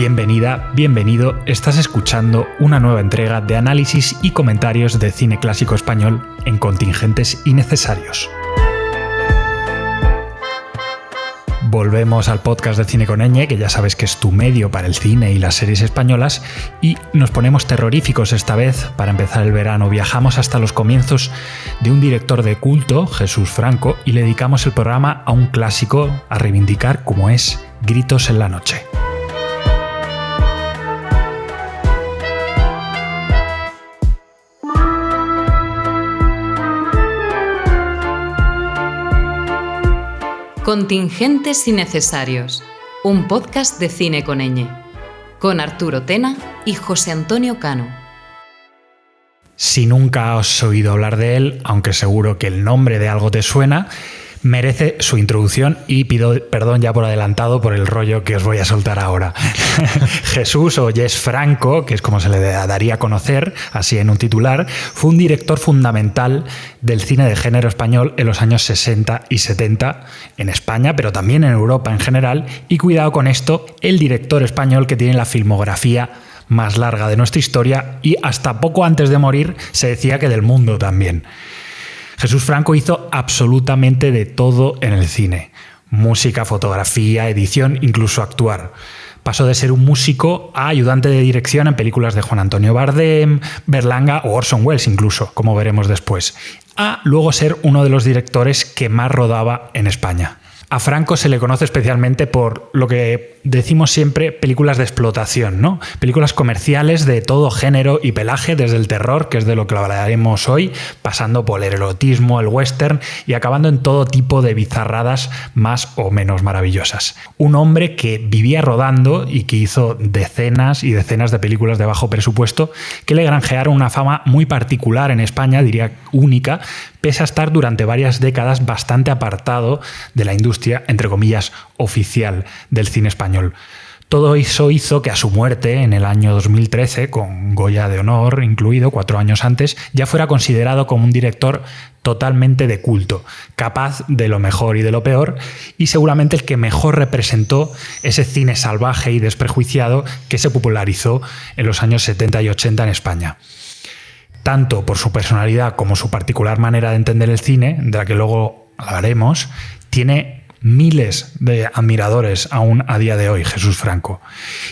Bienvenida, bienvenido, estás escuchando una nueva entrega de análisis y comentarios de cine clásico español en Contingentes y Necesarios. Volvemos al podcast de Cine con Ñ, que ya sabes que es tu medio para el cine y las series españolas, y nos ponemos terroríficos esta vez. Para empezar el verano viajamos hasta los comienzos de un director de culto, Jesús Franco, y le dedicamos el programa a un clásico a reivindicar como es Gritos en la noche. Contingentes y Necesarios, un podcast de Cine con Ñ, con Arturo Tena y José Antonio Cano. Si nunca has oído hablar de él, aunque seguro que el nombre de algo te suena, merece su introducción y pido perdón ya por adelantado por el rollo que os voy a soltar ahora. Jesús, o Jess Franco, que es como se le daría a conocer, así en un titular, fue un director fundamental del cine de género español en los años 60 y 70 en España, pero también en Europa en general, y cuidado con esto, el director español que tiene la filmografía más larga de nuestra historia y hasta poco antes de morir se decía que del mundo también. Jesús Franco hizo absolutamente de todo en el cine. Música, fotografía, edición, incluso actuar. Pasó de ser un músico a ayudante de dirección en películas de Juan Antonio Bardem, Berlanga o Orson Welles incluso, como veremos después. A luego ser uno de los directores que más rodaba en España. A Franco se le conoce especialmente por lo que decimos siempre, películas de explotación, ¿no? Películas comerciales de todo género y pelaje, desde el terror, que es de lo que hablaremos hoy, pasando por el erotismo, el western y acabando en todo tipo de bizarradas más o menos maravillosas. Un hombre que vivía rodando y que hizo decenas y decenas de películas de bajo presupuesto que le granjearon una fama muy particular en España, diría única, pese a estar durante varias décadas bastante apartado de la industria, entre comillas, oficial del cine español. Todo eso hizo que a su muerte, en el año 2013, con Goya de Honor incluido, 4 años antes, ya fuera considerado como un director totalmente de culto, capaz de lo mejor y de lo peor, y seguramente el que mejor representó ese cine salvaje y desprejuiciado que se popularizó en los años 70 y 80 en España. Tanto por su personalidad como su particular manera de entender el cine, de la que luego hablaremos, tiene miles de admiradores aún a día de hoy, Jesús Franco.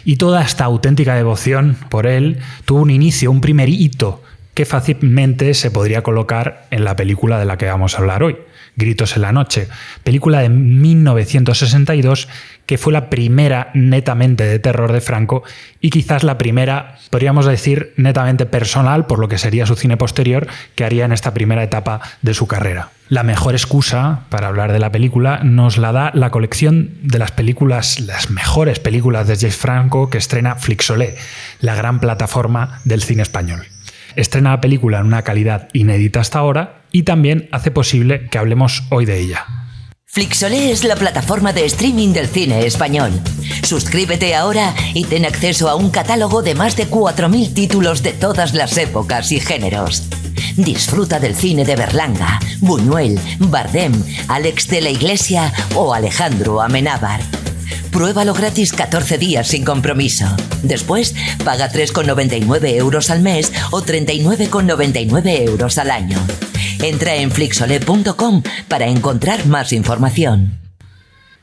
Y toda esta auténtica devoción por él tuvo un inicio, un primer hito, que fácilmente se podría colocar en la película de la que vamos a hablar hoy, Gritos en la noche, película de 1962 que fue la primera netamente de terror de Franco y quizás la primera, podríamos decir, netamente personal, por lo que sería su cine posterior, que haría en esta primera etapa de su carrera. La mejor excusa para hablar de la película nos la da la colección de las películas, las mejores películas de Jess Franco que estrena Flixolé, la gran plataforma del cine español. Estrena la película en una calidad inédita hasta ahora y también hace posible que hablemos hoy de ella. Flixolé es la plataforma de streaming del cine español. Suscríbete ahora y ten acceso a un catálogo de más de 4.000 títulos de todas las épocas y géneros. Disfruta del cine de Berlanga, Buñuel, Bardem, Alex de la Iglesia o Alejandro Amenábar. Pruébalo gratis 14 días sin compromiso. Después, paga 3,99 € al mes o 39,99 € al año. Entra en flixolé.com para encontrar más información.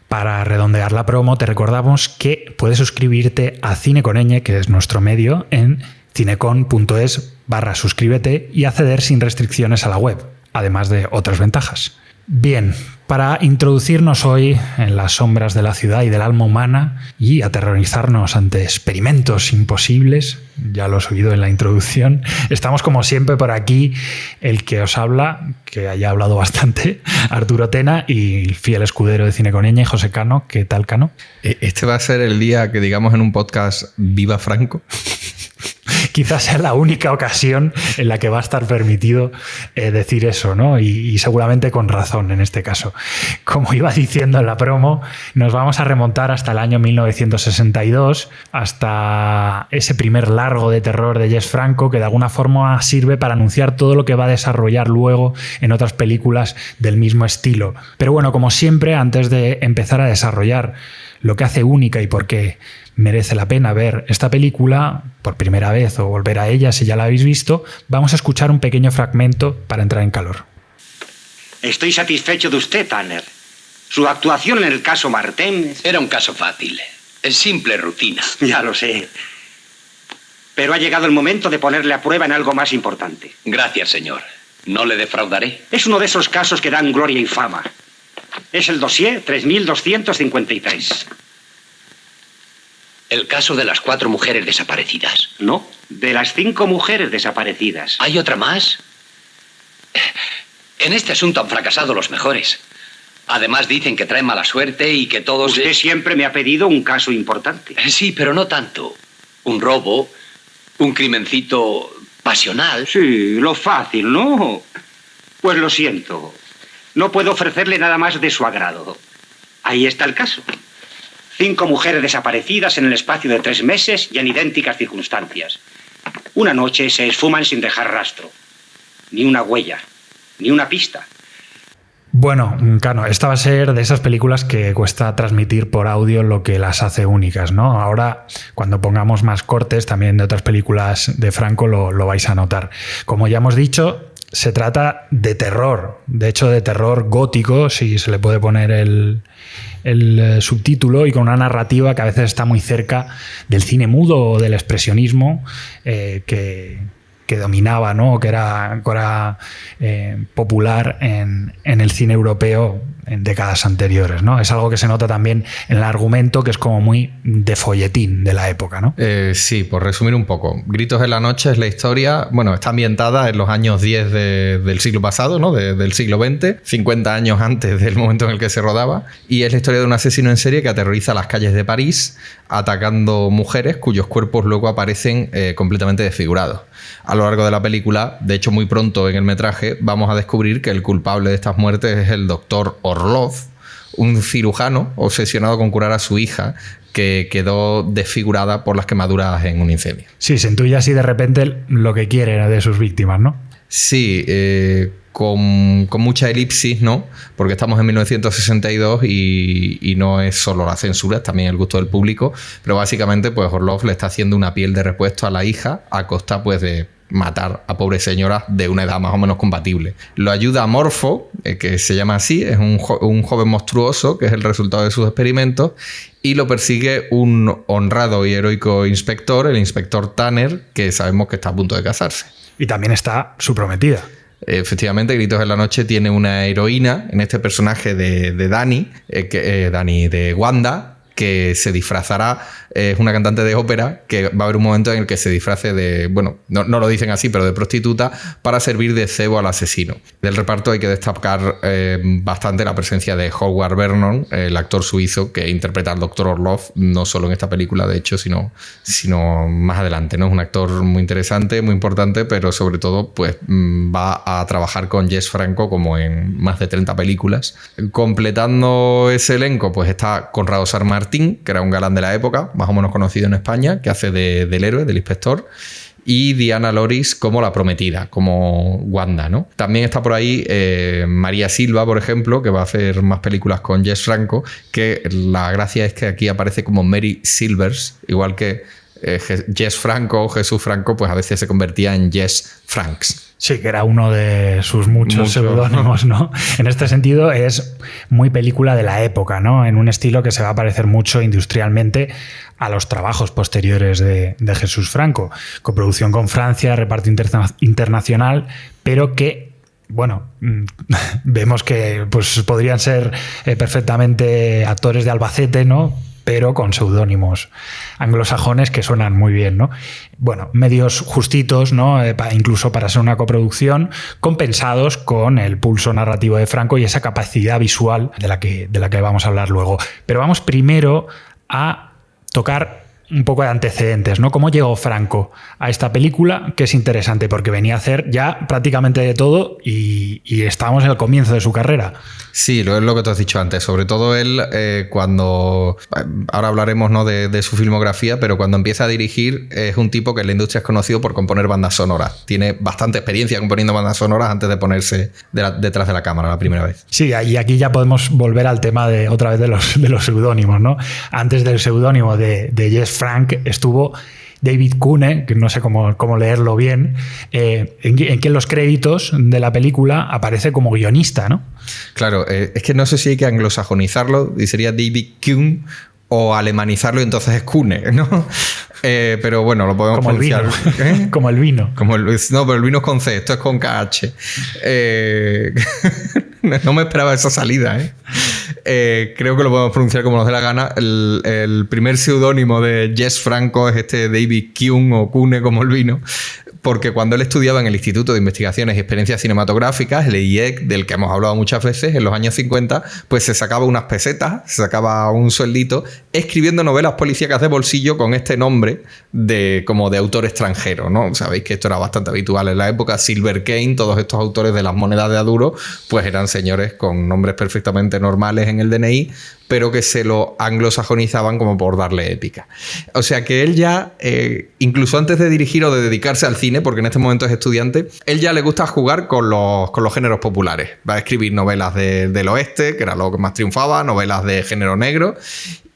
Para redondear la promo, te recordamos que puedes suscribirte a Cine con Ñ, que es nuestro medio, en cinecon.es/suscríbete y acceder sin restricciones a la web, además de otras ventajas. Bien, para introducirnos hoy en las sombras de la ciudad y del alma humana y aterrorizarnos ante experimentos imposibles, ya lo has oído en la introducción, estamos como siempre por aquí el que os habla, que haya hablado bastante, Arturo Tena, y fiel escudero de Cine con Ñ, José Cano. ¿Qué tal, Cano? Este va a ser el día que digamos en un podcast Viva Franco. Quizás sea la única ocasión en la que va a estar permitido decir eso, ¿no? Y seguramente con razón en este caso. Como iba diciendo en la promo, nos vamos a remontar hasta el año 1962, hasta ese primer largo de terror de Jess Franco, que de alguna forma sirve para anunciar todo lo que va a desarrollar luego en otras películas del mismo estilo. Pero bueno, como siempre, antes de empezar a desarrollar lo que hace única y por qué merece la pena ver esta película por primera vez o volver a ella si ya la habéis visto, vamos a escuchar un pequeño fragmento para entrar en calor. Estoy satisfecho de usted, Tanner. Su actuación en el caso Martin... Era un caso fácil. Es simple rutina. Ya lo sé. Pero ha llegado el momento de ponerle a prueba en algo más importante. Gracias, señor. No le defraudaré. Es uno de esos casos que dan gloria y fama. Es el dossier 3253. El caso de las 4 mujeres desaparecidas. No, de las 5 mujeres desaparecidas. ¿Hay otra más? En este asunto han fracasado los mejores. Además dicen que trae mala suerte y que todos... Usted siempre me ha pedido un caso importante. Sí, pero no tanto. Un robo, un crimencito pasional. Sí, lo fácil, ¿no? Pues lo siento. No puedo ofrecerle nada más de su agrado. Ahí está el caso. 5 mujeres desaparecidas en el espacio de 3 meses y en idénticas circunstancias. Una noche se esfuman sin dejar rastro. Ni una huella, ni una pista. Bueno, Cano, esta va a ser de esas películas que cuesta transmitir por audio lo que las hace únicas, ¿no? Ahora, cuando pongamos más cortes también de otras películas de Franco, lo vais a notar. Como ya hemos dicho, se trata de terror, de hecho de terror gótico, si se le puede poner el subtítulo, y con una narrativa que a veces está muy cerca del cine mudo o del expresionismo que dominaba, ¿no? Que era popular en el cine europeo en décadas anteriores, ¿no? Es algo que se nota también en el argumento, que es como muy de folletín de la época, ¿no? Sí, por resumir un poco. Gritos en la noche es la historia, bueno, está ambientada en los años 10 del siglo pasado, ¿no? Del siglo XX, 50 años antes del momento en el que se rodaba, y es la historia de un asesino en serie que aterroriza las calles de París atacando mujeres cuyos cuerpos luego aparecen completamente desfigurados. A lo largo de la película, de hecho muy pronto en el metraje, vamos a descubrir que el culpable de estas muertes es el doctor Orlov, un cirujano obsesionado con curar a su hija, que quedó desfigurada por las quemaduras en un incendio. Sí, se intuye así de repente lo que quiere de sus víctimas, ¿no? Sí, con mucha elipsis, ¿no? Porque estamos en 1962 y no es solo la censura, es también el gusto del público, pero básicamente pues Orlov le está haciendo una piel de repuesto a la hija a costa pues de matar a pobres señoras de una edad más o menos compatible. Lo ayuda Morfo, que se llama así, es un joven monstruoso que es el resultado de sus experimentos, y lo persigue un honrado y heroico inspector, el inspector Tanner, que sabemos que está a punto de casarse. Y también está su prometida. Efectivamente, Gritos en la noche tiene una heroína en este personaje de Dani, de Wanda, que se disfrazará, es una cantante de ópera, que va a haber un momento en el que se disfrace de, bueno, no lo dicen así, pero de prostituta, para servir de cebo al asesino. Del reparto hay que destacar bastante la presencia de Howard Vernon, el actor suizo que interpreta al Dr. Orlov, no solo en esta película, de hecho, sino más adelante, ¿no? Es un actor muy interesante, muy importante, pero sobre todo pues va a trabajar con Jess Franco como en más de 30 películas. Completando ese elenco, pues está Conrado San Martín, que era un galán de la época, más o menos conocido en España, que hace del héroe, del inspector, y Diana Loris como la prometida, como Wanda, ¿no? También está por ahí María Silva, por ejemplo, que va a hacer más películas con Jess Franco, que la gracia es que aquí aparece como Mary Silvers, igual que Jess Franco o Jesús Franco, pues a veces se convertía en Jess Franks. Sí, que era uno de sus muchos seudónimos, ¿no? En este sentido es muy película de la época, ¿no? En un estilo que se va a parecer mucho industrialmente a los trabajos posteriores de Jesús Franco. Coproducción con Francia, reparto internacional, pero que, bueno, vemos que pues, podrían ser perfectamente actores de Albacete, ¿no? Pero con seudónimos anglosajones que suenan muy bien, ¿no? Bueno, medios justitos, ¿no? Incluso para ser una coproducción, compensados con el pulso narrativo de Franco y esa capacidad visual de la que vamos a hablar luego. Pero vamos primero a tocar un poco de antecedentes, ¿no? ¿Cómo llegó Franco a esta película? Que es interesante porque venía a hacer ya prácticamente de todo y estábamos en el comienzo de su carrera. Sí, es lo que tú has dicho antes. Sobre todo él, cuando... Ahora hablaremos, ¿no?, de su filmografía, pero cuando empieza a dirigir es un tipo que en la industria es conocido por componer bandas sonoras. Tiene bastante experiencia componiendo bandas sonoras antes de ponerse detrás de la cámara la primera vez. Sí, y aquí ya podemos volver al tema otra vez de los seudónimos, ¿no? Antes del seudónimo de Jess Frank estuvo David Kuhne, que no sé cómo leerlo bien, en que en los créditos de la película aparece como guionista, ¿no? Claro, es que no sé si hay que anglosajonizarlo y sería David Kuhn o alemanizarlo y entonces es Kuhne, ¿no? Pero bueno, lo podemos como pronunciar. El vino. Como el vino. No, pero el vino es con C, esto es con KH. No me esperaba esa salida, creo que lo podemos pronunciar como nos dé la gana. El primer seudónimo de Jess Franco es David Kuhn o Kuhne como el vino, porque cuando él estudiaba en el Instituto de Investigaciones y Experiencias Cinematográficas, el IEC, del que hemos hablado muchas veces, en los años 50, pues se sacaba unas pesetas, se sacaba un sueldito, escribiendo novelas policíacas de bolsillo con este nombre como de autor extranjero, ¿no? Sabéis que esto era bastante habitual en la época. Silver Kane, todos estos autores de las monedas de a duro, pues eran señores con nombres perfectamente normales en el DNI, pero que se lo anglosajonizaban como por darle épica. O sea que él ya, incluso antes de dirigir o de dedicarse al cine, porque en este momento es estudiante, él ya le gusta jugar con los géneros populares. Va a escribir novelas del oeste, que era lo que más triunfaba, novelas de género negro,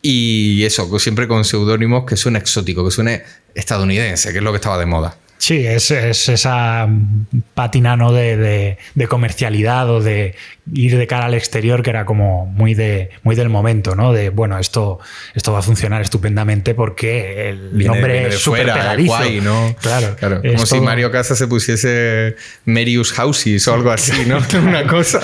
y eso, siempre con seudónimos que suene exótico, que suene estadounidense, que es lo que estaba de moda. Sí, es esa pátina, ¿no?, de comercialidad o de ir de cara al exterior, que era como muy del momento, ¿no? De, bueno, esto va a funcionar estupendamente porque el nombre es súper pegadizo. Guay, ¿no? Claro. Como si Mario Casas se pusiese Marius Houses o algo así, ¿no? Una cosa.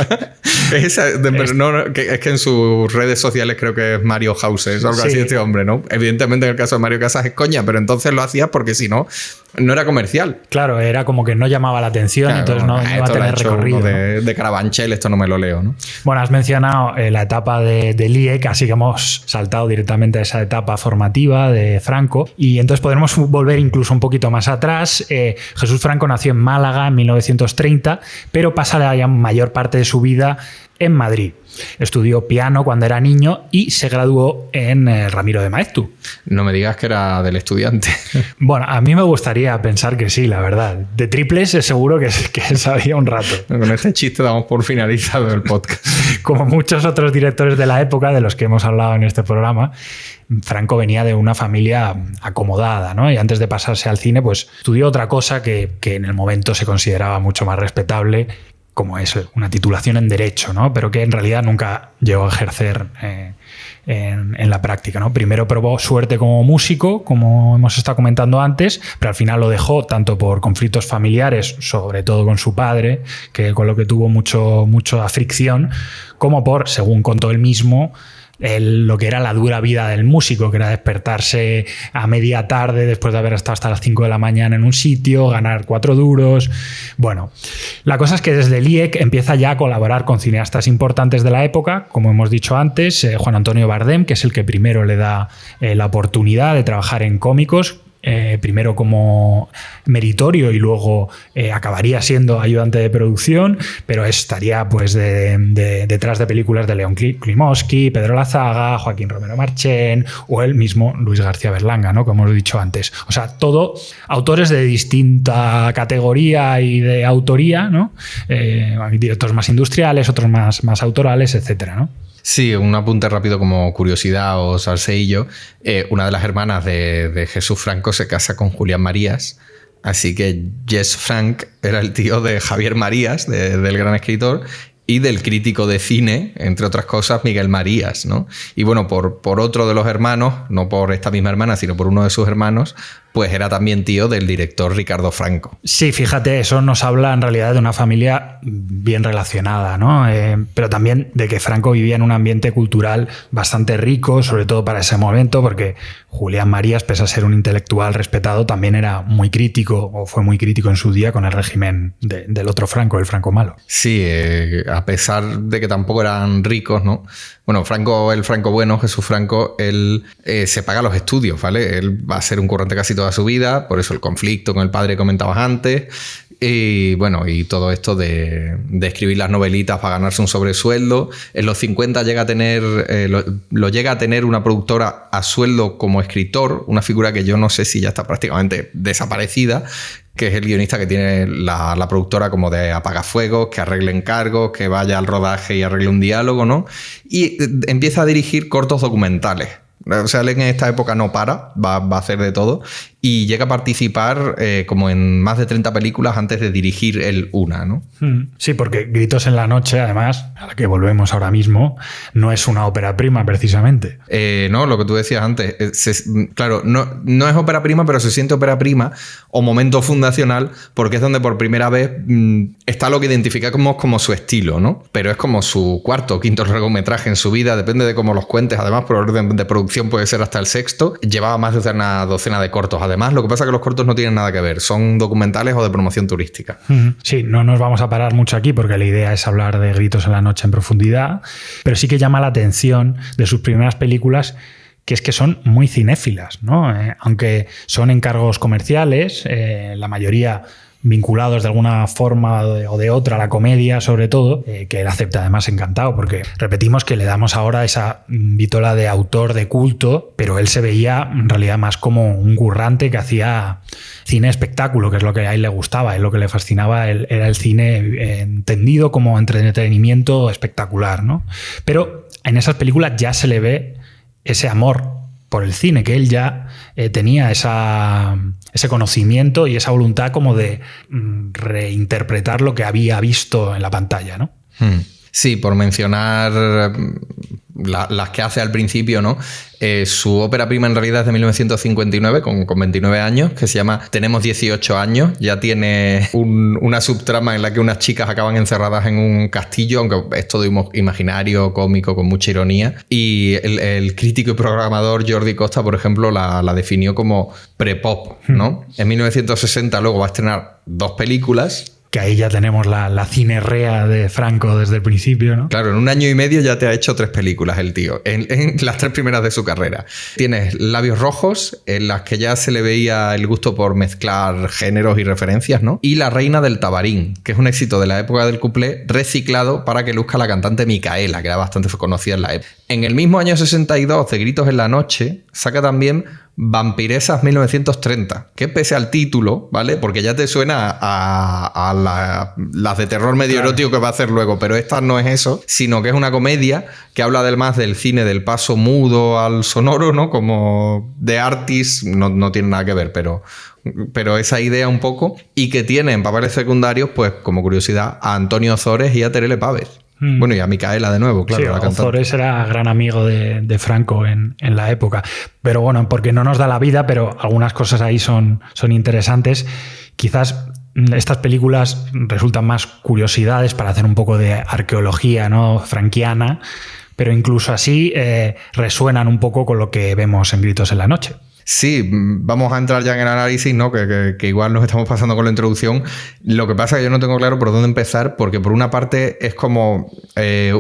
Es que en sus redes sociales creo que es Mario Houses o algo así este hombre, ¿no? Evidentemente en el caso de Mario Casas es coña, pero entonces lo hacía porque si no era comercial. Claro, era como que no llamaba la atención, claro, entonces no iba a tener recorrido. De Carabanchel, esto no me lo leo, ¿no? Bueno, has mencionado la etapa del IEC, así que hemos saltado directamente a esa etapa formativa de Franco, y entonces podremos volver incluso un poquito más atrás. Jesús Franco nació en Málaga en 1930, pero pasa la mayor parte de su vida en Madrid. Estudió piano cuando era niño y se graduó en Ramiro de Maeztu. No me digas que era del Estudiante. Bueno, a mí me gustaría pensar que sí, la verdad. De triples seguro que sabía un rato. Con este chiste damos por finalizado el podcast. Como muchos otros directores de la época de los que hemos hablado en este programa, Franco venía de una familia acomodada, ¿no? Y antes de pasarse al cine, pues estudió otra cosa que en el momento se consideraba mucho más respetable, como es una titulación en Derecho, ¿no? Pero que en realidad nunca llegó a ejercer en la práctica, ¿no? Primero probó suerte como músico, como hemos estado comentando antes, pero al final lo dejó tanto por conflictos familiares, sobre todo con su padre, con lo que tuvo mucha fricción, como por, según contó él mismo, lo que era la dura vida del músico, que era despertarse a media tarde después de haber estado hasta las 5 de la mañana en un sitio, ganar 4 duros. Bueno, la cosa es que desde el IEC empieza ya a colaborar con cineastas importantes de la época, como hemos dicho antes, Juan Antonio Bardem, que es el que primero le da la oportunidad de trabajar en cómicos, primero como meritorio y luego acabaría siendo ayudante de producción, pero estaría pues detrás de películas de León Klimovsky, Pedro Lazaga, Joaquín Romero Marchén o el mismo Luis García Berlanga, ¿no?, como hemos dicho antes. O sea, todo autores de distinta categoría y de autoría, ¿no? Hay directores más industriales, otros más autorales, etcétera, ¿no? Sí, un apunte rápido como curiosidad o salseillo. Una de las hermanas de Jesús Franco se casa con Julián Marías, así que Jess Frank era el tío de Javier Marías, del gran escritor, y del crítico de cine, entre otras cosas, Miguel Marías, ¿no? Y bueno, por otro de los hermanos, no por esta misma hermana, sino por uno de sus hermanos, pues era también tío del director Ricardo Franco. Sí, fíjate, eso nos habla en realidad de una familia bien relacionada, ¿no? Pero también de que Franco vivía en un ambiente cultural bastante rico, sobre todo para ese momento, porque Julián Marías, pese a ser un intelectual respetado, también era muy crítico, o fue muy crítico en su día con el régimen del otro Franco, el Franco malo. Sí, a pesar de que tampoco eran ricos, ¿no? Bueno, Franco, el Franco bueno, Jesús Franco, él se paga los estudios, ¿vale? Él va a ser un currante casi toda su vida, por eso el conflicto con el padre que comentabas antes. Y bueno, y todo esto de escribir las novelitas para ganarse un sobresueldo. En los 50 llega a tener lo llega a tener una productora a sueldo como escritor, una figura que yo no sé si ya está prácticamente desaparecida, que es el guionista que tiene la productora como de apagafuegos, que arregle encargos, que vaya al rodaje y arregle un diálogo, ¿no? Y empieza a dirigir cortos documentales. O sea, él en esta época no para, va a hacer de todo y llega a participar como en más de 30 películas antes de dirigir él una, ¿no? Sí, porque Gritos en la noche, además, a la que volvemos ahora mismo, no es una ópera prima, precisamente. No, lo que tú decías antes. Claro, no es ópera prima, pero se siente ópera prima o momento fundacional porque es donde por primera vez está lo que identificamos como su estilo, ¿no? Pero es como su cuarto o quinto largometraje en su vida, depende de cómo los cuentes. Además, por orden de producción puede ser hasta el sexto. Llevaba más de una docena de cortos. Además, lo que pasa es que los cortos no tienen nada que ver, son documentales o de promoción turística. Sí, no nos vamos a parar mucho aquí porque la idea es hablar de Gritos en la noche en profundidad, pero sí que llama la atención de sus primeras películas que es que son muy cinéfilas, ¿no? Aunque son encargos comerciales, la mayoría vinculados de alguna forma o de otra a la comedia, sobre todo, que él acepta además encantado, porque repetimos que le damos ahora esa vitola de autor de culto, pero él se veía en realidad más como un currante que hacía cine espectáculo, que es lo que a él le gustaba, lo que le fascinaba era el cine entendido como entretenimiento espectacular, ¿no? Pero en esas películas ya se le ve ese amor por el cine, que él ya tenía ese conocimiento y esa voluntad como de reinterpretar lo que había visto en la pantalla, ¿no? Sí, por mencionar las que hace al principio, ¿no? Su ópera prima en realidad es de 1959, con 29 años, que se llama Tenemos 18 años. Ya tiene una subtrama en la que unas chicas acaban encerradas en un castillo, aunque es todo imaginario, cómico, con mucha ironía. Y el crítico y programador Jordi Costa, por ejemplo, la definió como pre-pop, ¿no? En 1960 luego va a estrenar 2 películas. Que ahí ya tenemos la cinerrea de Franco desde el principio, ¿no? Claro, en 1 año y medio ya te ha hecho 3 películas el tío, en las 3 primeras de su carrera. Tienes Labios Rojos, en las que ya se le veía el gusto por mezclar géneros y referencias, ¿no? Y La Reina del Tabarín, que es un éxito de la época del cuplé, reciclado para que luzca la cantante Micaela, que era bastante conocida en la época. En el mismo año 62, de Gritos en la noche, saca también Vampiresas 1930, que pese al título, ¿vale? Porque ya te suena a las de terror medio erótico que va a hacer luego, pero esta no es eso, sino que es una comedia que habla además del cine del paso mudo al sonoro, ¿no? Como de Artis, no tiene nada que ver, pero esa idea un poco, y que tiene en papeles secundarios, pues como curiosidad, a Antonio Ozores y a Terele Pávez. Bueno, y a Micaela de nuevo, claro. Sí, la cantante. Ozores era gran amigo de Franco en la época. Pero bueno, porque no nos da la vida, pero algunas cosas ahí son interesantes. Quizás estas películas resultan más curiosidades para hacer un poco de arqueología, ¿no? Franquiana, pero incluso así resuenan un poco con lo que vemos en Gritos en la noche. Sí, vamos a entrar ya en el análisis, ¿no? Que igual nos estamos pasando con la introducción. Lo que pasa es que yo no tengo claro por dónde empezar, porque por una parte es como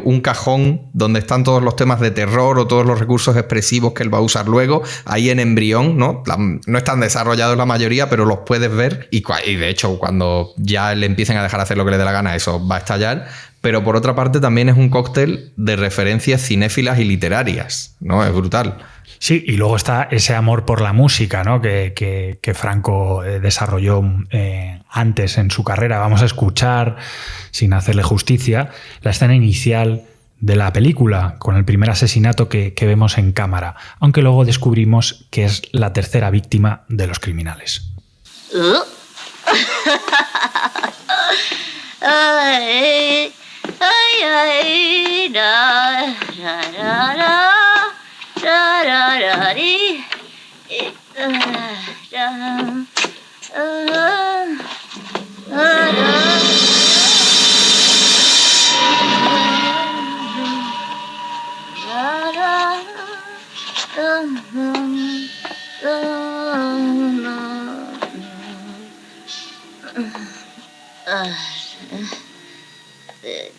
un cajón donde están todos los temas de terror o todos los recursos expresivos que él va a usar luego, ahí en embrión, ¿no? No están desarrollados la mayoría, pero los puedes ver y de hecho cuando ya le empiecen a dejar hacer lo que le dé la gana, eso va a estallar. Pero por otra parte también es un cóctel de referencias cinéfilas y literarias, ¿no? Es brutal. Sí, y luego está ese amor por la música, ¿no? que Franco desarrolló antes en su carrera. Vamos a escuchar, sin hacerle justicia, la escena inicial de la película, con el primer asesinato que vemos en cámara, aunque luego descubrimos que es la tercera víctima de los criminales.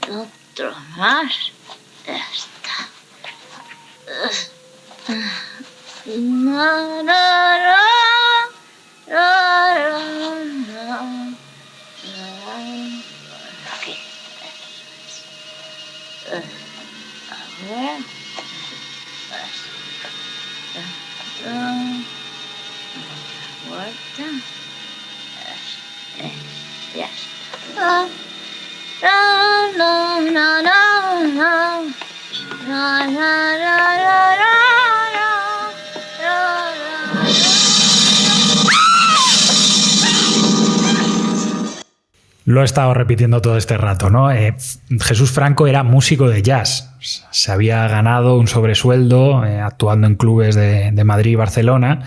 Otro más. Ya está. Aquí. A ver. Vuelta. Ya está. Lo he estado repitiendo todo este rato, ¿no? Jesús Franco era músico de jazz. Se había ganado un sobresueldo actuando en clubes de Madrid y Barcelona,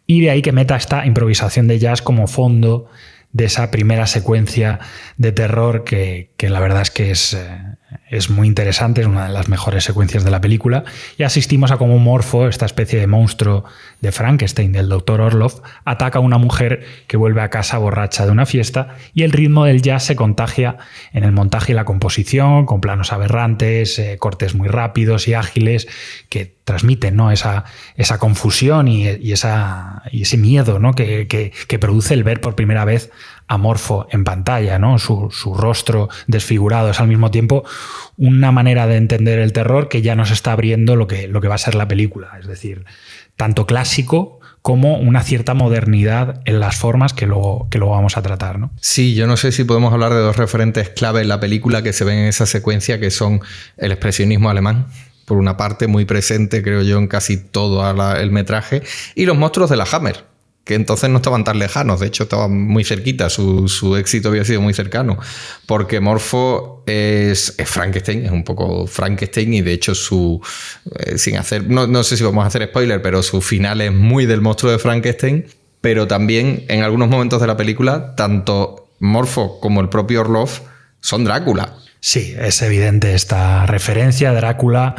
y de ahí que meta esta improvisación de jazz como fondo de esa primera secuencia de terror que la verdad es que es muy interesante, es una de las mejores secuencias de la película, y asistimos a cómo Morfo, esta especie de monstruo de Frankenstein del Dr. Orloff, ataca a una mujer que vuelve a casa borracha de una fiesta, y el ritmo del jazz se contagia en el montaje y la composición, con planos aberrantes, cortes muy rápidos y ágiles que transmiten, ¿no?, esa confusión y ese miedo, ¿no?, que produce el ver por primera vez a Morfo en pantalla, ¿no? Su rostro desfigurado es al mismo tiempo una manera de entender el terror que ya nos está abriendo lo que va a ser la película, es decir, tanto clásico como una cierta modernidad en las formas que luego vamos a tratar, ¿no? Sí, yo no sé si podemos hablar de dos referentes clave en la película que se ven en esa secuencia, que son el expresionismo alemán, por una parte muy presente, creo yo, en casi todo el metraje, y los monstruos de la Hammer, que entonces no estaban tan lejanos, de hecho estaban muy cerquita, su éxito había sido muy cercano, porque Morfo es Frankenstein, es un poco Frankenstein, y de hecho sin hacer, no sé si vamos a hacer spoiler, pero su final es muy del monstruo de Frankenstein, pero también en algunos momentos de la película, tanto Morfo como el propio Orloff son Drácula. Sí, es evidente esta referencia a Drácula,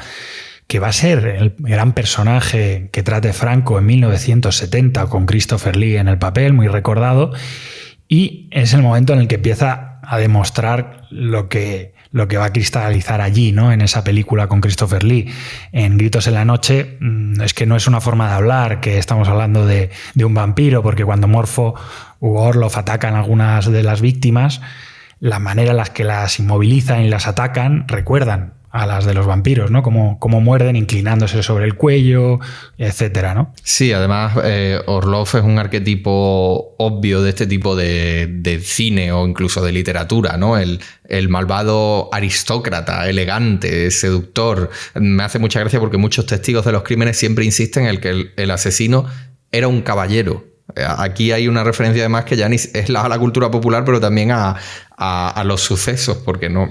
que va a ser el gran personaje que trate Franco en 1970 con Christopher Lee en el papel, muy recordado, y es el momento en el que empieza a demostrar lo que va a cristalizar allí, ¿no?, en esa película con Christopher Lee. En Gritos en la noche es que no es una forma de hablar, que estamos hablando de un vampiro, porque cuando Morfo u Orloff atacan a algunas de las víctimas, la manera en la que las inmovilizan y las atacan recuerdan a las de los vampiros, ¿no? Como muerden inclinándose sobre el cuello, etcétera, ¿no? Sí, además Orloff es un arquetipo obvio de este tipo de cine o incluso de literatura, ¿no? El malvado aristócrata, elegante, seductor. Me hace mucha gracia porque muchos testigos de los crímenes siempre insisten en que el asesino era un caballero. Aquí hay una referencia además que ya es a la cultura popular, pero también a los sucesos, porque no...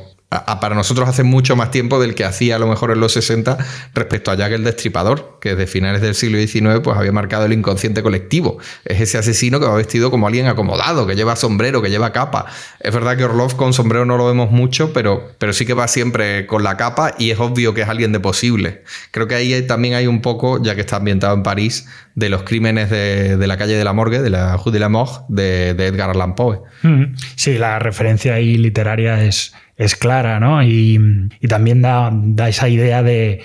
Para nosotros hace mucho más tiempo del que hacía a lo mejor en los 60 respecto a Jack el Destripador, que desde finales del siglo XIX pues había marcado el inconsciente colectivo. Es ese asesino que va vestido como alguien acomodado, que lleva sombrero, que lleva capa. Es verdad que Orloff con sombrero no lo vemos mucho, pero sí que va siempre con la capa y es obvio que es alguien de posible. Creo que ahí también hay un poco, ya que está ambientado en París, de los crímenes de la calle de la Morgue, de la Rue de la Morgue, de Edgar Allan Poe. Sí, la referencia ahí literaria es clara, ¿no? Y también da esa idea de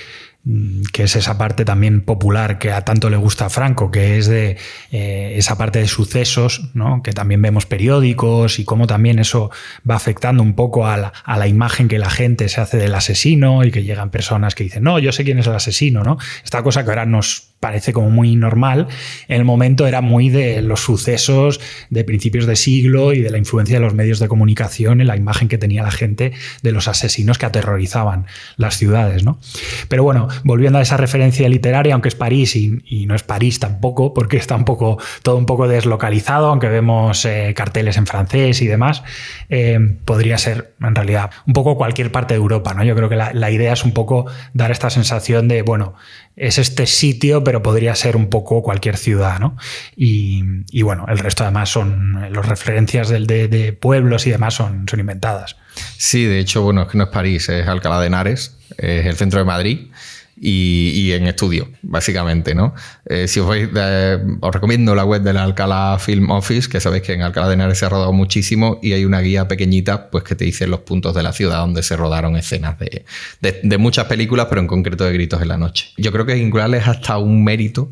que es esa parte también popular que a tanto le gusta a Franco, que es de esa parte de sucesos, ¿no?, que también vemos periódicos y cómo también eso va afectando un poco a la imagen que la gente se hace del asesino, y que llegan personas que dicen, no, yo sé quién es el asesino, ¿no? Esta cosa que ahora nos parece como muy normal, en el momento era muy de los sucesos de principios de siglo y de la influencia de los medios de comunicación en la imagen que tenía la gente de los asesinos que aterrorizaban las ciudades, ¿no? Pero bueno, volviendo a esa referencia literaria, aunque es París y no es París tampoco, porque está todo un poco deslocalizado, aunque vemos carteles en francés y demás, podría ser en realidad un poco cualquier parte de Europa, ¿no? Yo creo que la idea es un poco dar esta sensación de, bueno, es este sitio, pero podría ser un poco cualquier ciudad, ¿no? Y bueno, el resto además son las referencias de pueblos y demás son inventadas. Sí, de hecho, bueno, es que no es París, es Alcalá de Henares, es el centro de Madrid. y en estudio, básicamente, ¿no? Si os vais, os recomiendo la web de la Alcalá Film Office, que sabéis que en Alcalá de Henares se ha rodado muchísimo y hay una guía pequeñita pues que te dice los puntos de la ciudad donde se rodaron escenas de muchas películas, pero en concreto de Gritos en la Noche. Yo creo que igual es hasta un mérito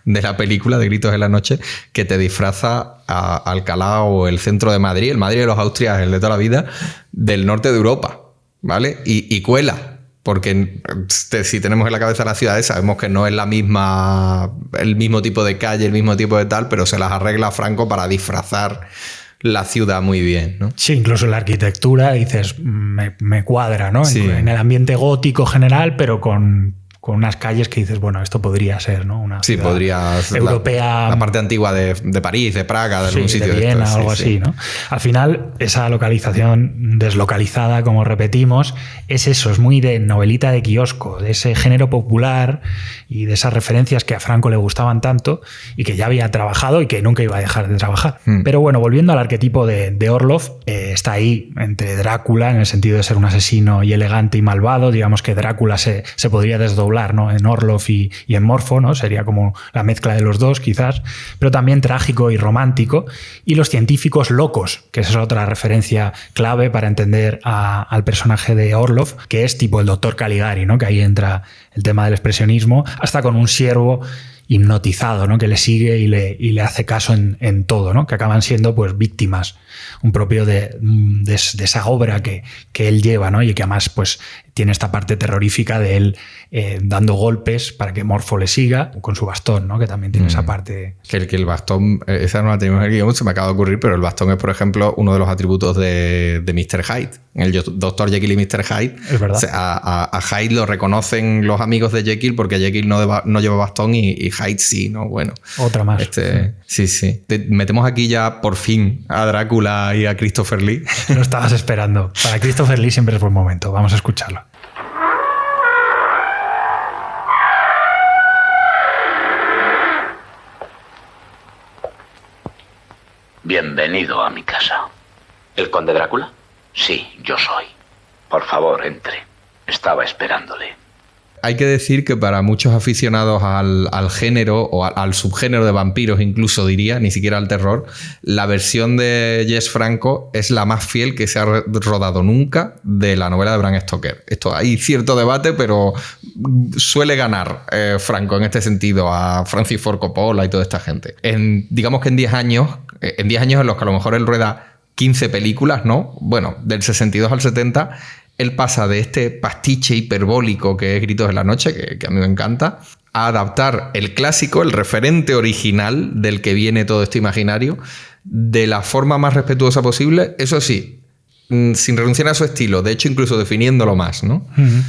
de la película de Gritos en la Noche que te disfraza a Alcalá o el centro de Madrid, el Madrid de los Austrias, el de toda la vida, del norte de Europa, ¿vale? Y cuela, porque si tenemos en la cabeza las ciudades sabemos que no es el mismo tipo de calle, el mismo tipo de tal, pero se las arregla Franco para disfrazar la ciudad muy bien, ¿no? Sí, incluso en la arquitectura dices, me cuadra, ¿no? Sí. En el ambiente gótico general, pero con unas calles que dices, bueno, esto podría ser, ¿no? Una Sí, ciudad podría ser europea, la parte antigua de París, de Praga, de algún sitio de Viena, estos, algo así, ¿no? Al final, esa localización deslocalizada, como repetimos, es eso, es muy de novelita de kiosco, de ese género popular y de esas referencias que a Franco le gustaban tanto y que ya había trabajado y que nunca iba a dejar de trabajar. Pero bueno, volviendo al arquetipo de Orlov, está ahí entre Drácula, en el sentido de ser un asesino y elegante y malvado. Digamos que Drácula se podría desdoblar, ¿no? En Orlov y en Morfo, ¿no? Sería como la mezcla de los dos, quizás, pero también trágico y romántico. Y los científicos locos, que esa es otra referencia clave para entender al personaje de Orlov, que es tipo el doctor Caligari, ¿no? Que ahí entra el tema del expresionismo, hasta con un siervo hipnotizado, ¿no? Que le sigue y le hace caso en todo, ¿no? Que acaban siendo pues víctimas un propio de esa obra que él lleva, ¿no? Y que además pues tiene esta parte terrorífica de él dando golpes para que Morfo le siga con su bastón, ¿no? Que también tiene esa parte. Que el bastón, esa no la tenemos en el guión, se me acaba de ocurrir, pero el bastón es, por ejemplo, uno de los atributos de Mr. Hyde. En el Dr. Jekyll y Mr. Hyde. Es verdad. O sea, a Hyde lo reconocen los amigos de Jekyll porque Jekyll no lleva bastón y Hyde sí, ¿no? Bueno. Otra más. Sí. Metemos aquí ya por fin a Drácula y a Christopher Lee. Lo estabas esperando. Para Christopher Lee siempre es buen momento. Vamos a escucharlo. Bienvenido a mi casa. ¿El conde Drácula? Sí, yo soy. Por favor, entre. Estaba esperándole. Hay que decir que para muchos aficionados al género o al subgénero de vampiros, incluso diría, ni siquiera al terror, la versión de Jess Franco es la más fiel que se ha rodado nunca de la novela de Bram Stoker. Esto hay cierto debate, pero suele ganar Franco en este sentido a Francis Ford Coppola y toda esta gente. Digamos que en 10 años en los que a lo mejor él rueda 15 películas, ¿no? Bueno, del 62 al 70... él pasa de este pastiche hiperbólico que es Gritos en la Noche, que a mí me encanta, a adaptar el clásico, el referente original del que viene todo este imaginario, de la forma más respetuosa posible, eso sí, sin renunciar a su estilo, de hecho incluso definiéndolo más, ¿no?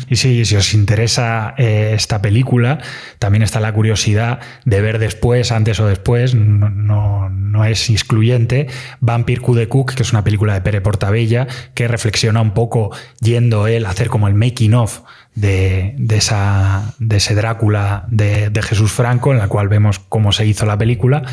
Y sí, si os interesa esta película, también está la curiosidad de ver después, antes o después, no es excluyente, Vampire Coup de Cook, que es una película de Pere Portabella, que reflexiona un poco yendo él a hacer como el making of de ese Drácula de Jesús Franco, en la cual vemos cómo se hizo la película,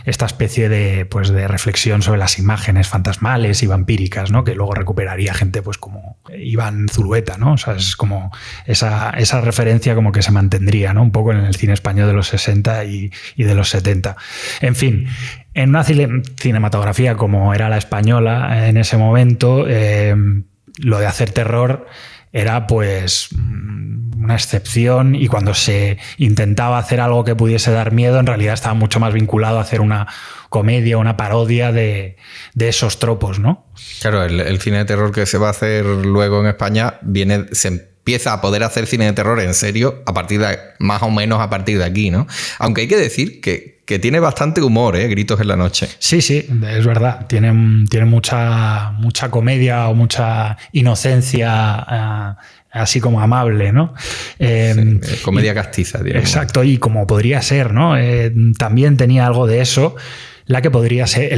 esta especie de reflexión sobre las imágenes fantasmales y vampíricas, ¿no? Que luego recuperaría gente pues como Iván Zulueta, ¿no? O sea, es como esa referencia como que se mantendría, ¿no? Un poco en el cine español de los 60 y de los 70. En fin, en una cinematografía como era la española en ese momento, lo de hacer terror era pues una excepción, y cuando se intentaba hacer algo que pudiese dar miedo, en realidad estaba mucho más vinculado a hacer una comedia, una parodia de esos tropos, ¿no? Claro, el cine de terror que se va a hacer luego en España se empieza a poder hacer cine de terror en serio más o menos a partir de aquí, ¿no? Aunque hay que decir que tiene bastante humor, Gritos en la Noche. Sí, es verdad. Tiene mucha comedia o mucha inocencia así como amable, ¿no? Comedia castiza, digamos. Exacto, y como podría ser, ¿no? También tenía algo de eso, el que podría ser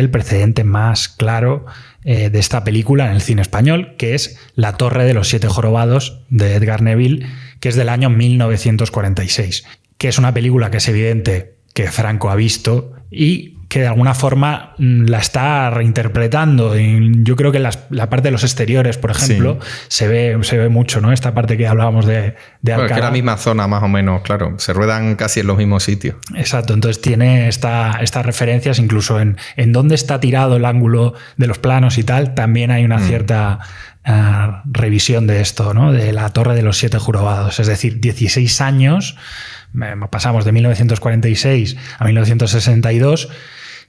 el precedente más claro de esta película en el cine español, que es La Torre de los Siete Jorobados, de Edgar Neville, que es del año 1946, que es una película que es evidente que Franco ha visto y que de alguna forma la está reinterpretando. Y yo creo que la parte de los exteriores, por ejemplo, se ve mucho, ¿no? Esta parte que hablábamos de Alcalá. Es que es la misma zona, más o menos, claro. Se ruedan casi en los mismos sitios. Exacto, entonces tiene estas referencias, incluso en dónde está tirado el ángulo de los planos y tal, también hay una cierta revisión de esto, ¿no? De la Torre de los Siete Jorobados. Es decir, 16 años, pasamos de 1946 a 1962,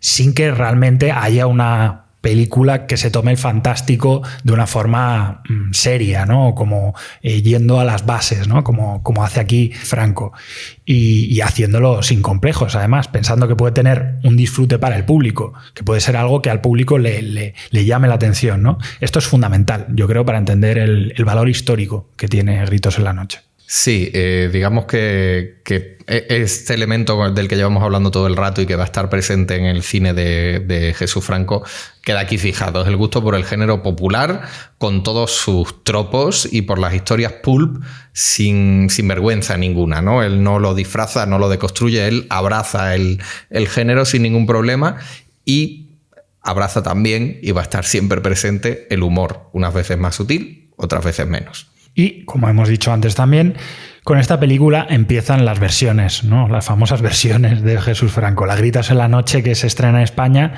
sin que realmente haya una película que se tome el fantástico de una forma seria, ¿no? Como yendo a las bases, ¿no? Como hace aquí Franco. Y haciéndolo sin complejos, además, pensando que puede tener un disfrute para el público, que puede ser algo que al público le llame la atención, ¿no? Esto es fundamental, yo creo, para entender el valor histórico que tiene Gritos en la noche. Sí, digamos que este elemento del que llevamos hablando todo el rato y que va a estar presente en el cine de Jesús Franco queda aquí fijado. Es el gusto por el género popular con todos sus tropos y por las historias pulp sin vergüenza ninguna, ¿no? Él no lo disfraza, no lo deconstruye, él abraza el género sin ningún problema y abraza también, y va a estar siempre presente, el humor, unas veces más sutil, otras veces menos. Y, como hemos dicho antes también, con esta película empiezan las versiones, ¿no? Las famosas versiones de Jesús Franco. La Gritos en la noche, que se estrena en España,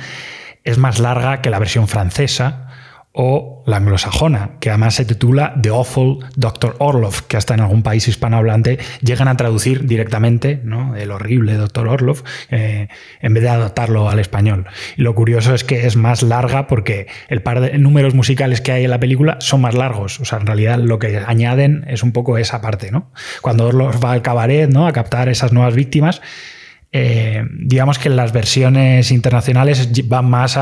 es más larga que la versión francesa o la anglosajona, que además se titula The Awful Dr. Orloff, que hasta en algún país hispanohablante llegan a traducir directamente, ¿no? El horrible Dr. Orloff, en vez de adaptarlo al español. Y lo curioso es que es más larga porque el par de números musicales que hay en la película son más largos. O sea, en realidad lo que añaden es un poco esa parte, ¿no? Cuando Orloff va al cabaret, ¿no? A captar esas nuevas víctimas, digamos que las versiones internacionales van más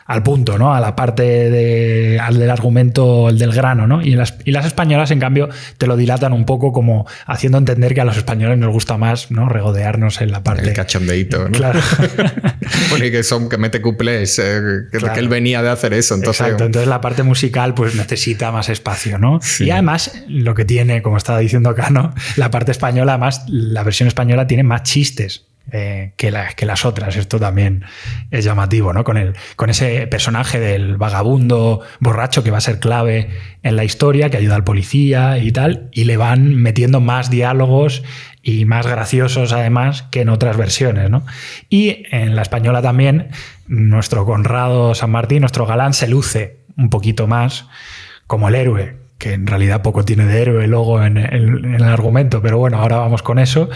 al punto, ¿no? A la parte del argumento, el del grano, ¿no? Y las españolas, en cambio, te lo dilatan un poco, como haciendo entender que a los españoles nos gusta más, ¿no? Regodearnos en la parte... El cachondeíto, ¿no? Claro. Bueno, y que mete cuplés, claro. Que él venía de hacer eso. Entonces... Exacto, entonces la parte musical pues necesita más espacio, ¿no? Sí. Y además, lo que tiene, como estaba diciendo Cano, la parte española, además, la versión española tiene más chistes que las otras. Esto también es llamativo, ¿no? Con ese personaje del vagabundo borracho que va a ser clave en la historia, que ayuda al policía y tal, y le van metiendo más diálogos y más graciosos además que en otras versiones, ¿no? Y en la española también nuestro Conrado San Martín, nuestro galán, se luce un poquito más como el héroe, que en realidad poco tiene de héroe luego en el argumento, pero bueno, ahora vamos con eso.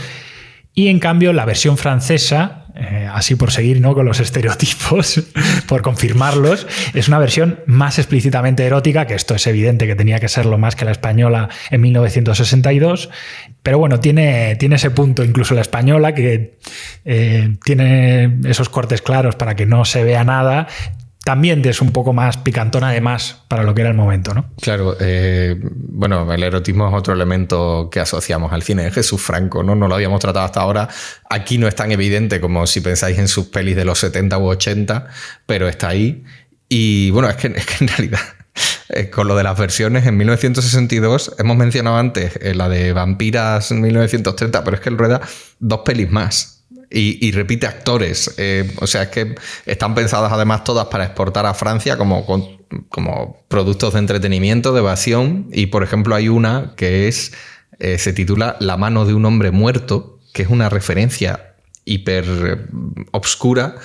Y en cambio la versión francesa, así por seguir, ¿no? Con los estereotipos, por confirmarlos, es una versión más explícitamente erótica, que esto es evidente que tenía que serlo más que la española en 1962, pero bueno, tiene ese punto incluso la española, que tiene esos cortes claros para que no se vea nada. También es un poco más picantona, además, para lo que era el momento, ¿no? Claro, bueno, el erotismo es otro elemento que asociamos al cine de Jesús Franco, ¿no? No lo habíamos tratado hasta ahora. Aquí no es tan evidente como si pensáis en sus pelis de los 70 u 80, pero está ahí. Y bueno, es que en realidad, con lo de las versiones, en 1962, hemos mencionado antes la de Vampiras en 1930, pero es que él rueda 2 pelis más. Y repite actores, o sea, es que están pensadas además todas para exportar a Francia como productos de entretenimiento, de evasión. Y por ejemplo hay una que se titula La mano de un hombre muerto, que es una referencia hiper obscura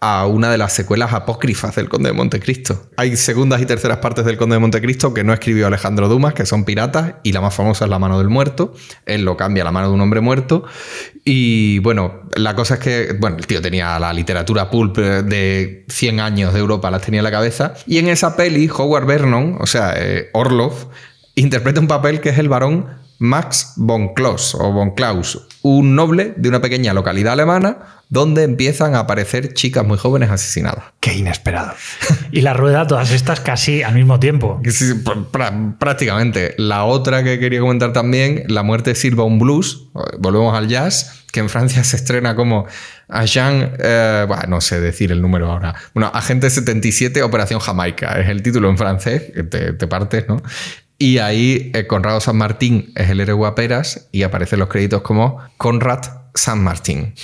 a una de las secuelas apócrifas del Conde de Montecristo. Hay segundas y terceras partes del Conde de Montecristo que no escribió Alejandro Dumas, que son piratas, y la más famosa es La mano del muerto. Él lo cambia a La mano de un hombre muerto. Y bueno, la cosa es que, bueno, el tío tenía la literatura pulp de 100 años de Europa, las tenía en la cabeza. Y en esa peli, Howard Vernon, o sea, Orloff, interpreta un papel que es el barón Max von Klaus, o von Klaus, un noble de una pequeña localidad alemana donde empiezan a aparecer chicas muy jóvenes asesinadas. ¡Qué inesperado! Y la rueda todas estas casi al mismo tiempo. Sí, prácticamente. La otra que quería comentar también, La muerte sirva un blues, volvemos al jazz, que en Francia se estrena como Agent, bueno, no sé decir el número ahora. Bueno, Agente 77, Operación Jamaica, es el título en francés, que te partes, ¿no? Y ahí Conrado San Martín es el héroe guaperas y aparecen los créditos como Conrad San Martín.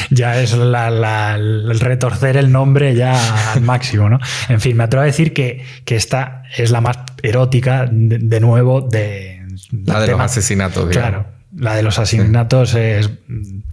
ya es el retorcer el nombre ya al máximo, ¿no? En fin, me atrevo a decir que esta es la más erótica, de nuevo, de... La de los asesinatos, digamos. Claro, la de los asesinatos es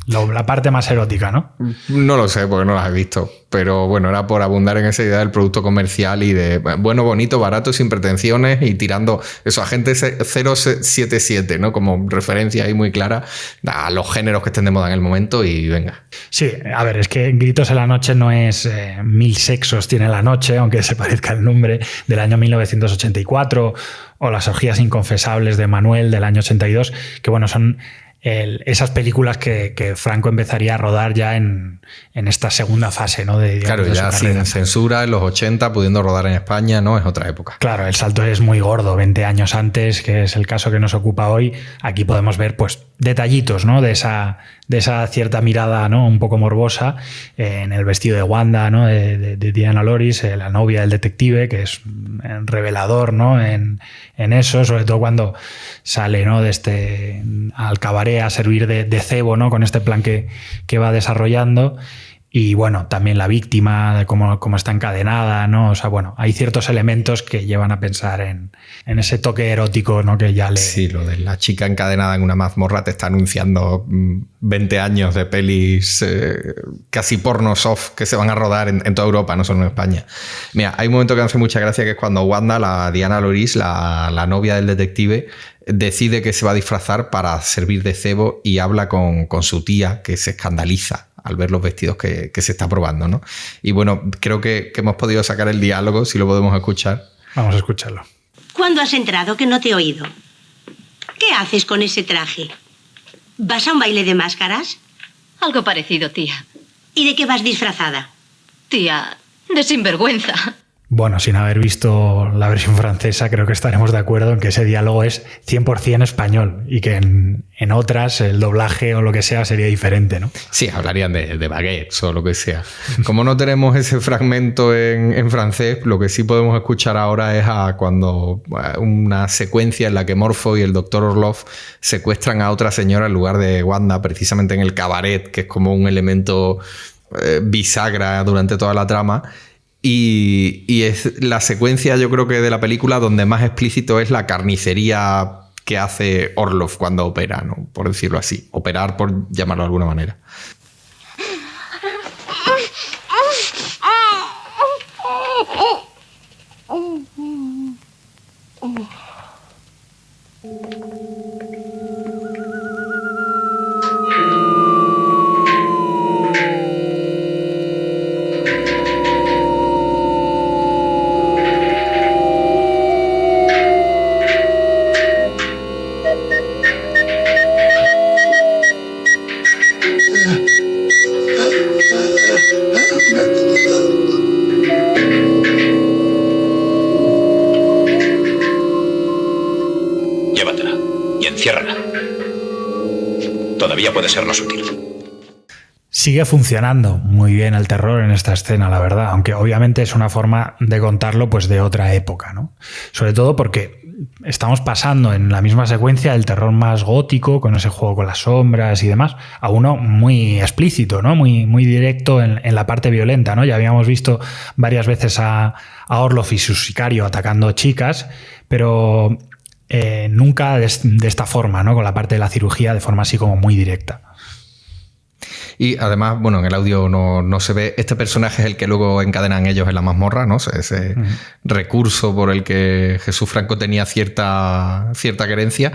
la parte más erótica, ¿no? No lo sé, porque no las he visto. Pero bueno, era por abundar en esa idea del producto comercial y de bueno, bonito, barato, sin pretensiones y tirando eso, Agente 077, ¿no? Como referencia ahí muy clara a los géneros que estén de moda en el momento y venga. Sí, a ver, es que Gritos en la noche no es 1000 sexos tiene la noche, aunque se parezca el nombre, del año 1984, o Las orgías inconfesables de Manuel del año 82, que bueno, son esas películas que Franco empezaría a rodar ya en esta segunda fase, ¿no? Claro, ya sin censura, en los 80, pudiendo rodar en España, ¿no? Es otra época. Claro, el salto es muy gordo, 20 años antes, que es el caso que nos ocupa hoy. Aquí podemos ver, pues, detallitos, ¿no? De esa cierta mirada, ¿no? Un poco morbosa en el vestido de Wanda, ¿no? De Diana Loris, la novia del detective, que es revelador, ¿no? En eso, sobre todo cuando sale, ¿no? Al cabaret a servir de cebo, ¿no? Con este plan que va desarrollando. Y bueno, también la víctima, de cómo está encadenada, ¿no? O sea, bueno, hay ciertos elementos que llevan a pensar en ese toque erótico, ¿no? Que ya le... Sí, lo de la chica encadenada en una mazmorra te está anunciando 20 años de pelis casi porno soft que se van a rodar en toda Europa, no solo en España. Mira, hay un momento que me hace mucha gracia, que es cuando Wanda, la Diana Loris, la novia del detective, decide que se va a disfrazar para servir de cebo y habla con su tía, que se escandaliza al ver los vestidos que se está probando, ¿no? Y bueno, creo que hemos podido sacar el diálogo, si lo podemos escuchar. Vamos a escucharlo. ¿Cuándo has entrado que no te he oído? ¿Qué haces con ese traje? ¿Vas a un baile de máscaras? Algo parecido, tía. ¿Y de qué vas disfrazada? Tía, de sinvergüenza. Bueno, sin haber visto la versión francesa, creo que estaremos de acuerdo en que ese diálogo es 100% español y que en otras el doblaje o lo que sea sería diferente, ¿no? Sí, hablarían de baguettes o lo que sea. Como no tenemos ese fragmento en francés, lo que sí podemos escuchar ahora es cuando una secuencia en la que Morpho y el Dr. Orlov secuestran a otra señora en lugar de Wanda, precisamente en el cabaret, que es como un elemento bisagra durante toda la trama. Y es la secuencia, yo creo que de la película donde más explícito es la carnicería que hace Orlov cuando opera, ¿no? Por decirlo así. Operar, por llamarlo de alguna manera. Llévatela y enciérrala. Todavía puede sernos útil. Sigue funcionando muy bien el terror en esta escena, la verdad, aunque obviamente es una forma de contarlo pues de otra época, ¿no? Sobre todo porque estamos pasando en la misma secuencia del terror más gótico, con ese juego con las sombras y demás, a uno muy explícito, ¿no? Muy directo en la parte violenta, ¿no? Ya habíamos visto varias veces a Orlov y su sicario atacando chicas, pero nunca de esta forma, ¿no? Con la parte de la cirugía de forma así como muy directa. Y además, bueno, en el audio no se ve. Este personaje es el que luego encadenan ellos en la mazmorra, ¿no? Ese recurso por el que Jesús Franco tenía cierta querencia.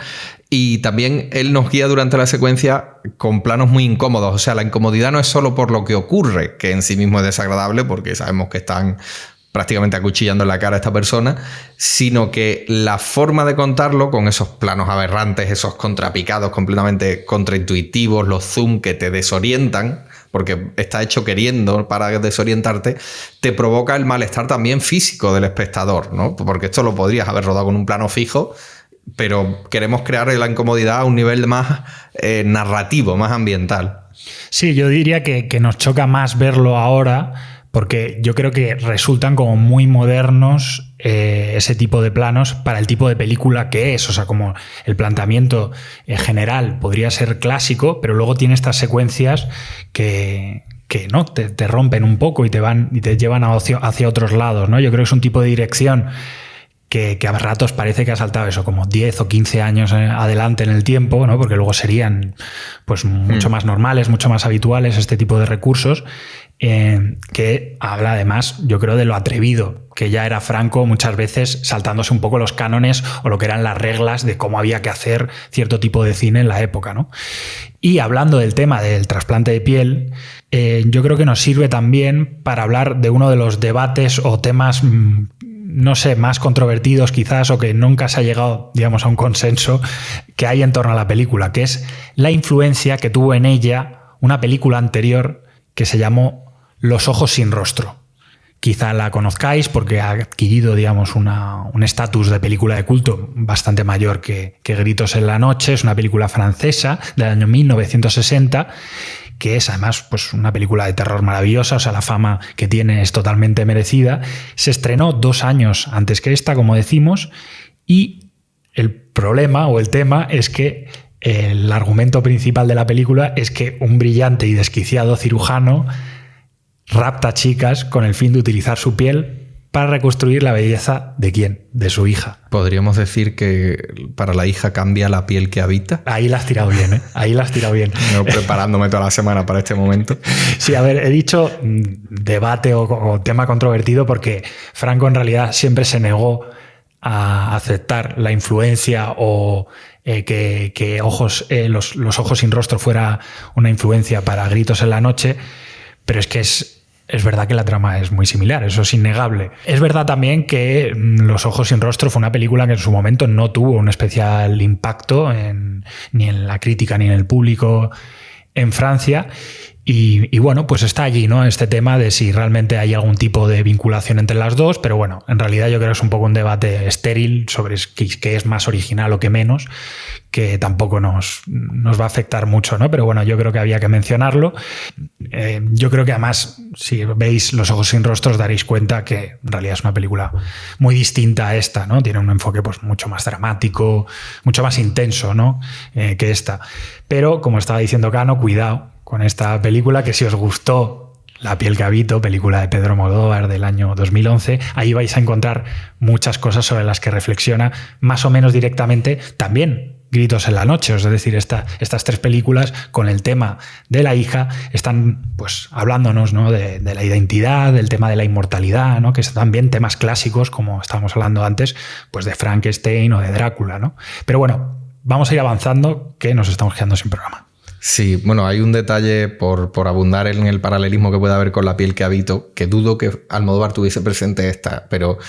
Y también él nos guía durante la secuencia con planos muy incómodos. O sea, la incomodidad no es solo por lo que ocurre, que en sí mismo es desagradable, porque sabemos que están prácticamente acuchillando en la cara a esta persona, sino que la forma de contarlo, con esos planos aberrantes, esos contrapicados completamente contraintuitivos, los zoom que te desorientan, porque está hecho queriendo para desorientarte, te provoca el malestar también físico del espectador, ¿no? Porque esto lo podrías haber rodado con un plano fijo, pero queremos crear la incomodidad a un nivel más narrativo, más ambiental. Sí, yo diría que nos choca más verlo ahora, porque yo creo que resultan como muy modernos ese tipo de planos para el tipo de película que es. O sea, como el planteamiento general podría ser clásico, pero luego tiene estas secuencias que no te rompen un poco y te llevan hacia otros lados, ¿no? Yo creo que es un tipo de dirección que a ratos parece que ha saltado eso, como 10 o 15 años adelante en el tiempo, ¿no? Porque luego serían pues mucho más normales, mucho más habituales este tipo de recursos, que habla además, yo creo, de lo atrevido que ya era Franco muchas veces, saltándose un poco los cánones o lo que eran las reglas de cómo había que hacer cierto tipo de cine en la época, ¿no? Y hablando del tema del trasplante de piel, yo creo que nos sirve también para hablar de uno de los debates o temas, no sé, más controvertidos quizás, o que nunca se ha llegado, digamos, a un consenso que hay en torno a la película, que es la influencia que tuvo en ella una película anterior que se llamó Los ojos sin rostro. Quizá la conozcáis porque ha adquirido, digamos, un estatus de película de culto bastante mayor que Gritos en la noche. Es una película francesa del año 1960, que es además pues, una película de terror maravillosa. O sea, la fama que tiene es totalmente merecida. Se estrenó 2 años antes que esta, como decimos, y el problema o el tema es que el argumento principal de la película es que un brillante y desquiciado cirujano rapta chicas con el fin de utilizar su piel para reconstruir la belleza ¿de quién? De su hija. ¿Podríamos decir que para la hija cambia la piel que habita? Ahí la has tirado bien, ¿eh? Ahí la has tirado bien. No, preparándome toda la semana para este momento. Sí, a ver, he dicho debate o tema controvertido porque Franco en realidad siempre se negó a aceptar la influencia o que los ojos sin rostro fuera una influencia para Gritos en la noche, pero es que es verdad que la trama es muy similar, eso es innegable. Es verdad también que Los ojos sin rostro fue una película que en su momento no tuvo un especial impacto ni en la crítica ni en el público en Francia. Y bueno, pues está allí, ¿no? Este tema de si realmente hay algún tipo de vinculación entre las dos, pero bueno, en realidad yo creo que es un poco un debate estéril sobre qué es más original o qué menos, que tampoco nos va a afectar mucho, ¿no? Pero bueno, yo creo que había que mencionarlo. Yo creo que además, si veis Los ojos sin rostro, os daréis cuenta que en realidad es una película muy distinta a esta, ¿no? Tiene un enfoque pues mucho más dramático, mucho más intenso, ¿no? Que esta. Pero, como estaba diciendo Cano, cuidado con esta película, que si os gustó La piel que habito, película de Pedro Almodóvar del año 2011, ahí vais a encontrar muchas cosas sobre las que reflexiona más o menos directamente también Gritos en la noche. Es decir, estas 3 películas con el tema de la hija están pues hablándonos, ¿no? de la identidad, del tema de la inmortalidad, ¿no? Que son también temas clásicos, como estábamos hablando antes, pues de Frankenstein o de Drácula, ¿no? Pero bueno, vamos a ir avanzando, que nos estamos quedando sin programa. Sí, bueno, hay un detalle por abundar en el paralelismo que puede haber con La piel que habito, que dudo que Almodóvar tuviese presente esta, pero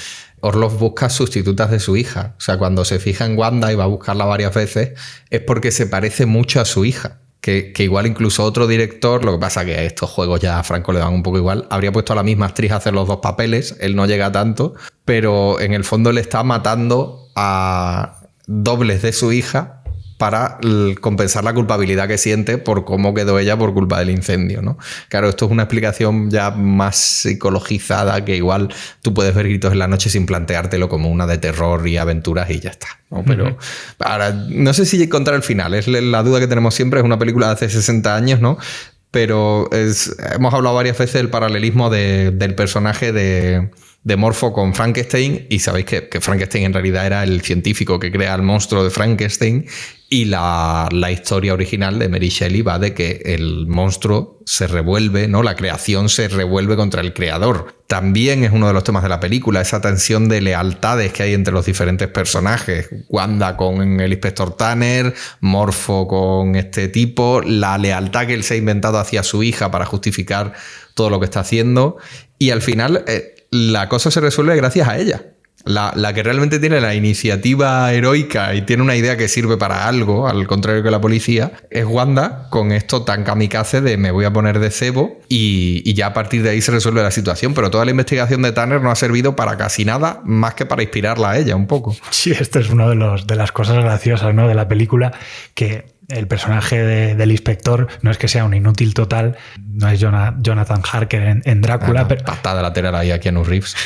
Orlov busca sustitutas de su hija. O sea, cuando se fija en Wanda y va a buscarla varias veces, es porque se parece mucho a su hija. Que igual incluso otro director, lo que pasa que a estos juegos ya a Franco le dan un poco igual, habría puesto a la misma actriz a hacer los 2 papeles, él no llega tanto, pero en el fondo le está matando a dobles de su hija para compensar la culpabilidad que siente por cómo quedó ella por culpa del incendio, ¿no? Claro, esto es una explicación ya más psicologizada, que igual tú puedes ver Gritos en la noche sin planteártelo como una de terror y aventuras y ya está, ¿no? Pero ahora, no sé si encontrar el final, es la duda que tenemos siempre. Es una película de hace 60 años, ¿no? Pero hemos hablado varias veces del paralelismo del personaje de Morfo con Frankenstein, y sabéis que Frankenstein en realidad era el científico que crea el monstruo de Frankenstein, y la historia original de Mary Shelley va de que el monstruo se revuelve, ¿no? La creación se revuelve contra el creador. También es uno de los temas de la película, esa tensión de lealtades que hay entre los diferentes personajes. Wanda con el inspector Tanner, Morfo con este tipo, la lealtad que él se ha inventado hacia su hija para justificar todo lo que está haciendo, y al final la cosa se resuelve gracias a ella. La que realmente tiene la iniciativa heroica y tiene una idea que sirve para algo, al contrario que la policía, es Wanda, con esto tan kamikaze de me voy a poner de cebo, y ya a partir de ahí se resuelve la situación. Pero toda la investigación de Tanner no ha servido para casi nada más que para inspirarla a ella un poco. Sí, esto es una de las cosas graciosas, ¿no? De la película, que el personaje del inspector no es que sea un inútil total, no es Jonathan Harker en Drácula. Pero, patada lateral ahí a Keanu Reeves.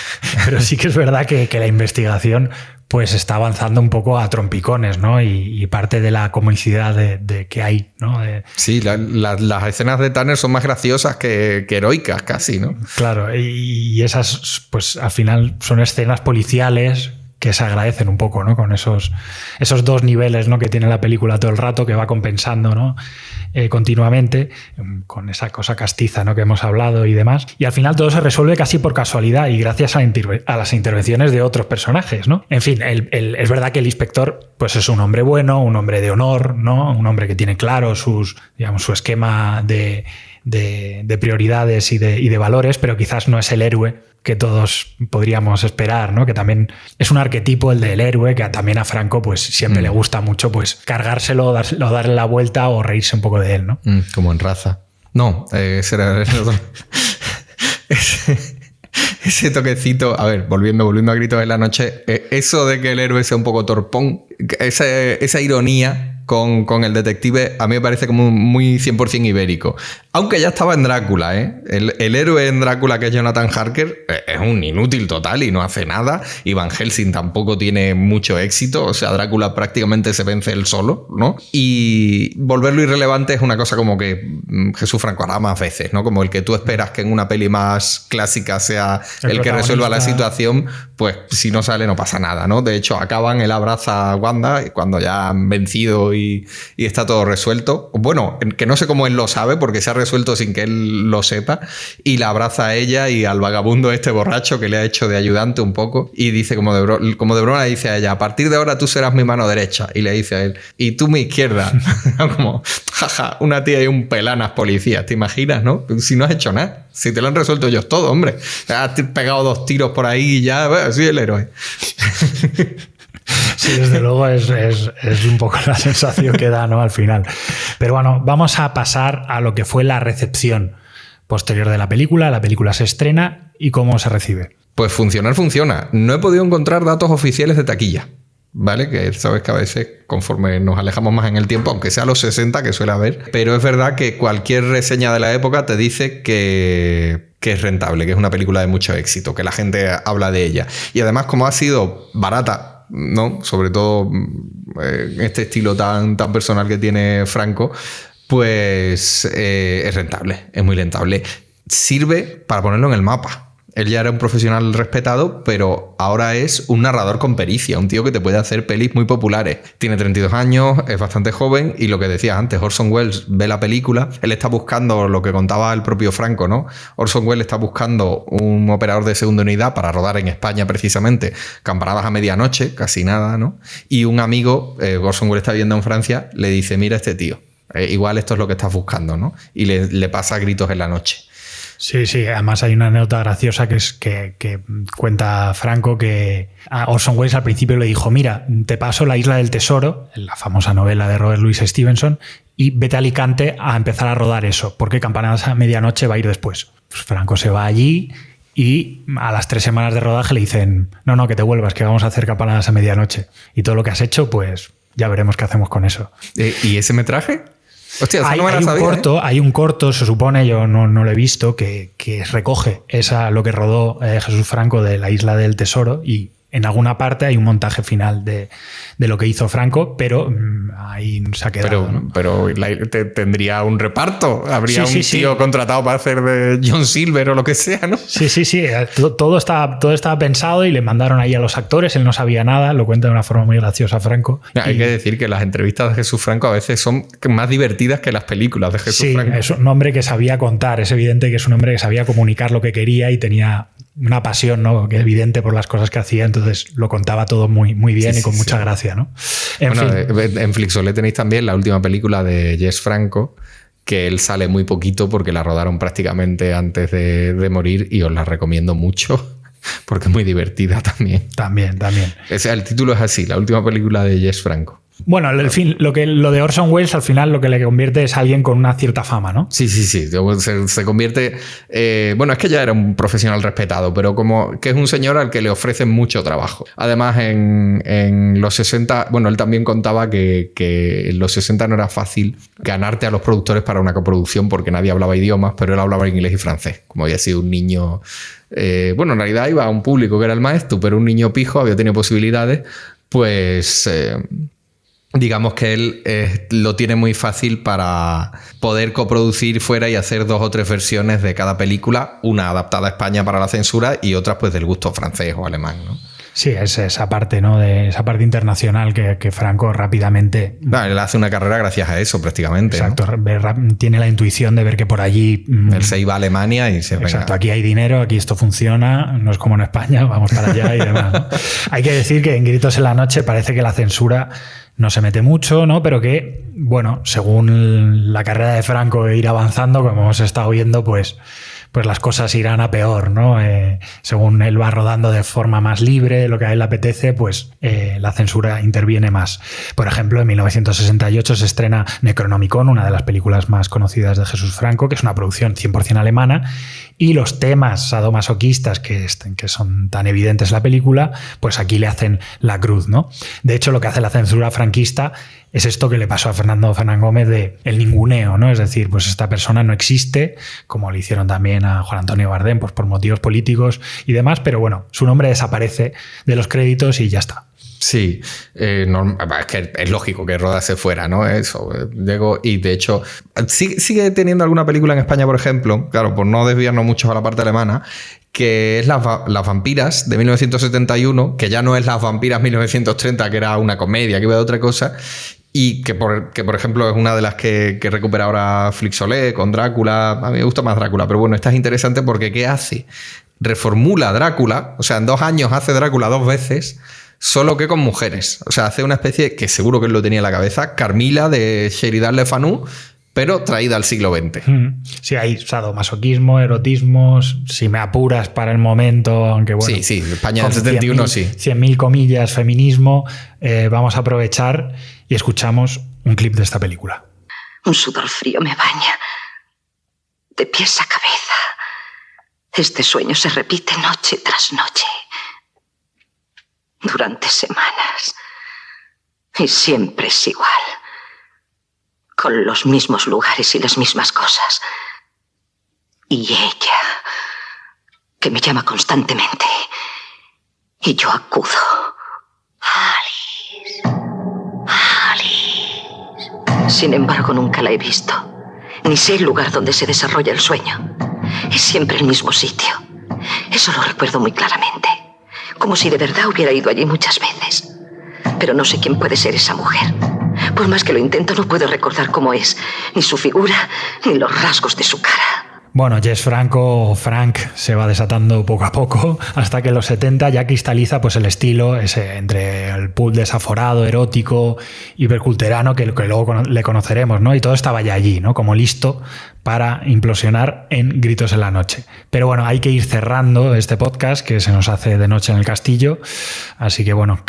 Pero sí que es verdad que la investigación pues está avanzando un poco a trompicones, ¿no? Y parte de la comicidad de que hay, ¿no? Sí, las escenas de Tanner son más graciosas que heroicas casi, ¿no? Claro, y esas pues al final son escenas policiales que se agradecen un poco, ¿no? Con esos dos niveles, ¿no? Que tiene la película todo el rato, que va compensando, ¿no? Continuamente, con esa cosa castiza, ¿no? Que hemos hablado y demás. Y al final todo se resuelve casi por casualidad y gracias a las intervenciones de otros personajes, ¿no? En fin, es verdad que el inspector pues es un hombre bueno, un hombre de honor, ¿no? Un hombre que tiene claro su esquema de prioridades y de valores, pero quizás no es el héroe que todos podríamos esperar, ¿no? Que también es un arquetipo el del héroe, que también a Franco pues siempre le gusta mucho pues cargárselo, darle la vuelta o reírse un poco de él, ¿no? Como en Raza. No, ese era el otro. Ese toquecito, a ver, volviendo a Gritos en la Noche, eso de que el héroe sea un poco torpón, esa ironía con el detective, a mí me parece como muy 100% ibérico. Aunque ya estaba en Drácula, ¿eh? El héroe en Drácula, que es Jonathan Harker, es un inútil total y no hace nada. Y Van Helsing tampoco tiene mucho éxito. O sea, Drácula prácticamente se vence él solo, ¿no? Y volverlo irrelevante es una cosa como que Jesús Franco hará más veces, ¿no? Como el que tú esperas que en una peli más clásica sea el que resuelva la situación, pues si no sale no pasa nada, ¿no? De hecho, acaban, él abraza a Wanda cuando ya han vencido y está todo resuelto. Bueno, que no sé cómo él lo sabe porque se ha resuelto sin que él lo sepa, y la abraza a ella y al vagabundo este borracho que le ha hecho de ayudante un poco, y dice como de broma, le dice a ella: a partir de ahora tú serás mi mano derecha, y le dice a él: y tú mi izquierda. Como, jaja, una tía y un pelanas policías, ¿te imaginas, no? Si no has hecho nada, si te lo han resuelto ellos todo, hombre, has pegado 2 tiros por ahí y ya, bueno, soy el héroe. Sí, desde luego es un poco la sensación que da, ¿no? Al final. Pero bueno, vamos a pasar a lo que fue la recepción posterior de la película. La película se estrena y cómo se recibe. Pues funciona. No he podido encontrar datos oficiales de taquilla, ¿vale? Que sabes que a veces, conforme nos alejamos más en el tiempo, aunque sea los 60 que suele haber, pero es verdad que cualquier reseña de la época te dice que es rentable, que es una película de mucho éxito, que la gente habla de ella. Y además, como ha sido barata, ¿no? Sobre todo en este estilo tan personal que tiene Franco, pues es rentable, es muy rentable. Sirve para ponerlo en el mapa. Él ya era un profesional respetado, pero ahora es un narrador con pericia, un tío que te puede hacer pelis muy populares. Tiene 32 años, es bastante joven, y lo que decía antes, Orson Welles ve la película, él está buscando lo que contaba el propio Franco, ¿no? Orson Welles está buscando un operador de segunda unidad para rodar en España precisamente, campanadas a medianoche, casi nada, ¿no? Y un amigo, Orson Welles está viviendo en Francia, le dice: mira este tío, igual esto es lo que estás buscando, ¿no? Y le pasa Gritos en la Noche. Sí, además hay una anécdota graciosa que cuenta Franco, que a Orson Welles al principio le dijo: mira, te paso La Isla del Tesoro, la famosa novela de Robert Louis Stevenson, y vete a Alicante a empezar a rodar eso, porque Campanadas a medianoche va a ir después. Pues Franco se va allí y a las 3 semanas de rodaje le dicen: no, que te vuelvas, que vamos a hacer Campanadas a medianoche. Y todo lo que has hecho, pues ya veremos qué hacemos con eso. ¿Y ese metraje? Hostia, hay un corto, se supone, yo no lo he visto, que recoge lo que rodó Jesús Franco de La Isla del Tesoro, y en alguna parte hay un montaje final de lo que hizo Franco, pero ahí se ha quedado. Pero tendría un reparto, habría un tío contratado para hacer de John Silver o lo que sea, ¿no? Sí. Todo estaba pensado y le mandaron ahí a los actores, él no sabía nada, lo cuenta de una forma muy graciosa Franco. Hay que decir que las entrevistas de Jesús Franco a veces son más divertidas que las películas de Jesús Franco. Es un hombre que sabía contar, es evidente que es un hombre que sabía comunicar lo que quería y tenía una pasión, ¿no? Que evidente por las cosas que hacía, entonces lo contaba todo muy bien y con mucha gracia, ¿no? En Flixolé tenéis también la última película de Jess Franco, que él sale muy poquito porque la rodaron prácticamente antes de morir, y os la recomiendo mucho porque es muy divertida también. También. O sea, el título es así, la última película de Jess Franco. Bueno, lo de Orson Welles al final lo que le convierte es alguien con una cierta fama, ¿no? Sí. Se convierte... bueno, es que ya era un profesional respetado, pero como que es un señor al que le ofrecen mucho trabajo. Además, en los 60... Bueno, él también contaba que en los 60 no era fácil ganarte a los productores para una coproducción porque nadie hablaba idiomas, pero él hablaba inglés y francés. Como había sido un niño... bueno, en realidad iba a un público que era el maestro, pero un niño pijo, había tenido posibilidades, pues... digamos que él lo tiene muy fácil para poder coproducir fuera y hacer 2 o 3 versiones de cada película, una adaptada a España para la censura y otra pues del gusto francés o alemán, ¿no? Sí, es esa parte, ¿no? De esa parte internacional que Franco rápidamente... Él hace una carrera gracias a eso, prácticamente. Exacto, ¿no? Tiene la intuición de ver que por allí... Él se iba a Alemania y se... Exacto, aquí hay dinero, aquí esto funciona, no es como en España, vamos para allá y demás, ¿no? Hay que decir que en Gritos en la Noche parece que la censura no se mete mucho, ¿no? Pero que, bueno, según la carrera de Franco ir avanzando, como hemos estado viendo, pues las cosas irán a peor, ¿no? Según él va rodando de forma más libre, lo que a él le apetece, pues la censura interviene más. Por ejemplo, en 1968 se estrena Necronomicon, una de las películas más conocidas de Jesús Franco, que es una producción 100% alemana, y los temas sadomasoquistas que son tan evidentes en la película, pues aquí le hacen la cruz, ¿no? De hecho, lo que hace la censura franquista es esto que le pasó a Fernando Fernán Gómez de el ninguneo, ¿no? Es decir, pues esta persona no existe, como le hicieron también a Juan Antonio Bardem, pues por motivos políticos y demás, pero bueno, su nombre desaparece de los créditos y ya está. Sí, es que es lógico que rodase fuera, ¿no? Eso, Diego, y de hecho sigue teniendo alguna película en España, por ejemplo, claro, por no desviarnos mucho a la parte alemana, que es Las vampiras de 1971, que ya no es Las vampiras 1930, que era una comedia, que iba de otra cosa, y que por ejemplo es una de las que recupera ahora Flixolé con Drácula. A mí me gusta más Drácula, pero bueno, esta es interesante porque ¿qué hace? Reformula Drácula, o sea, en 2 años hace Drácula 2 veces, solo que con mujeres. O sea, hace una especie que seguro que él lo tenía en la cabeza, Carmila de Sheridan Le Fanu, pero traída al siglo XX. Sí, hay sadomasoquismo, erotismos, si me apuras para el momento, aunque bueno... Sí, España del 71 sí. 100.000 comillas, feminismo. Vamos a aprovechar y escuchamos un clip de esta película. Un sudor frío me baña, de pies a cabeza. Este sueño se repite noche tras noche, durante semanas, y siempre es igual. Con los mismos lugares y las mismas cosas. Y ella, que me llama constantemente. Y yo acudo. Alice. Sin embargo, nunca la he visto. Ni sé el lugar donde se desarrolla el sueño. Es siempre el mismo sitio. Eso lo recuerdo muy claramente. Como si de verdad hubiera ido allí muchas veces. Pero no sé quién puede ser esa mujer. Por más que lo intento, no puedo recordar cómo es, ni su figura, ni los rasgos de su cara. Bueno, Frank se va desatando poco a poco hasta que en los 70 ya cristaliza pues el estilo ese entre el pulp desaforado, erótico, hiperculterano que luego le conoceremos, ¿no? Y todo estaba ya allí, ¿no? Como listo para implosionar en Gritos en la Noche. Pero bueno, hay que ir cerrando este podcast que se nos hace de noche en el castillo. Así que bueno,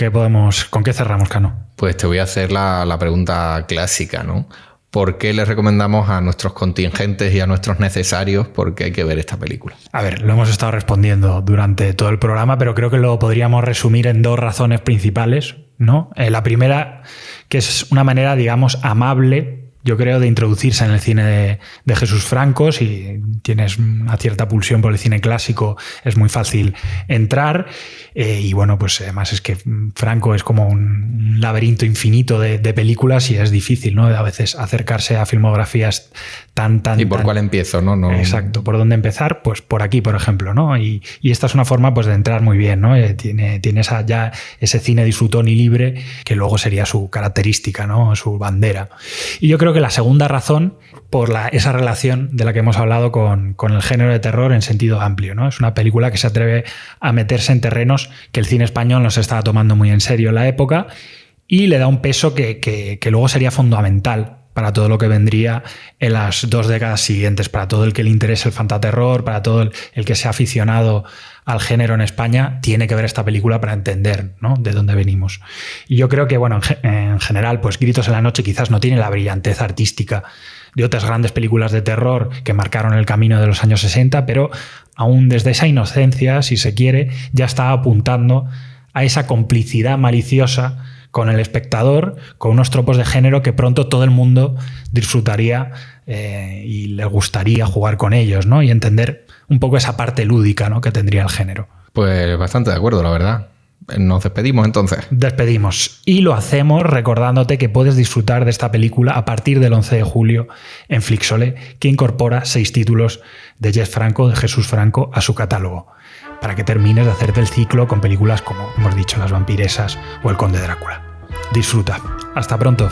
¿con qué cerramos, Cano? Pues te voy a hacer la pregunta clásica, ¿no? ¿Por qué le recomendamos a nuestros contingentes y a nuestros necesarios porque hay que ver esta película? A ver, lo hemos estado respondiendo durante todo el programa, pero creo que lo podríamos resumir en 2 razones principales, ¿no? La primera, que es una manera, digamos, amable, yo creo, de introducirse en el cine de Jesús Franco. Si tienes una cierta pulsión por el cine clásico, es muy fácil entrar. Y bueno, pues además es que Franco es como un laberinto infinito de películas y es difícil, ¿no? A veces acercarse a filmografías tan... ¿Y por cuál empiezo, no? Exacto. ¿Por dónde empezar? Pues por aquí, por ejemplo, ¿no? Y esta es una forma pues de entrar muy bien, ¿no? Tiene ya ese cine disfrutón y libre que luego sería su característica, ¿no? Su bandera. Y yo creo que la segunda razón, por esa relación de la que hemos hablado con el género de terror en sentido amplio, ¿no? Es una película que se atreve a meterse en terrenos que el cine español no se estaba tomando muy en serio en la época y le da un peso que luego sería fundamental para todo lo que vendría en las 2 décadas siguientes, para todo el que le interese el fantaterror, para todo el que sea aficionado al género en España, tiene que ver esta película para entender, ¿no?, de dónde venimos. Y yo creo que, bueno, en general, pues Gritos en la noche quizás no tiene la brillantez artística de otras grandes películas de terror que marcaron el camino de los años 60, pero aún desde esa inocencia, si se quiere, ya está apuntando a esa complicidad maliciosa con el espectador, con unos tropos de género que pronto todo el mundo disfrutaría y le gustaría jugar con ellos, ¿no?, y entender un poco esa parte lúdica, ¿no?, que tendría el género. Pues bastante de acuerdo, la verdad. Nos despedimos entonces. Despedimos. Y lo hacemos recordándote que puedes disfrutar de esta película a partir del 11 de julio en Flixolé, que incorpora 6 títulos de Jess Franco, de Jesús Franco, a su catálogo, para que termines de hacerte el ciclo con películas como hemos dicho, Las vampiresas o El conde Drácula. Disfruta. Hasta pronto.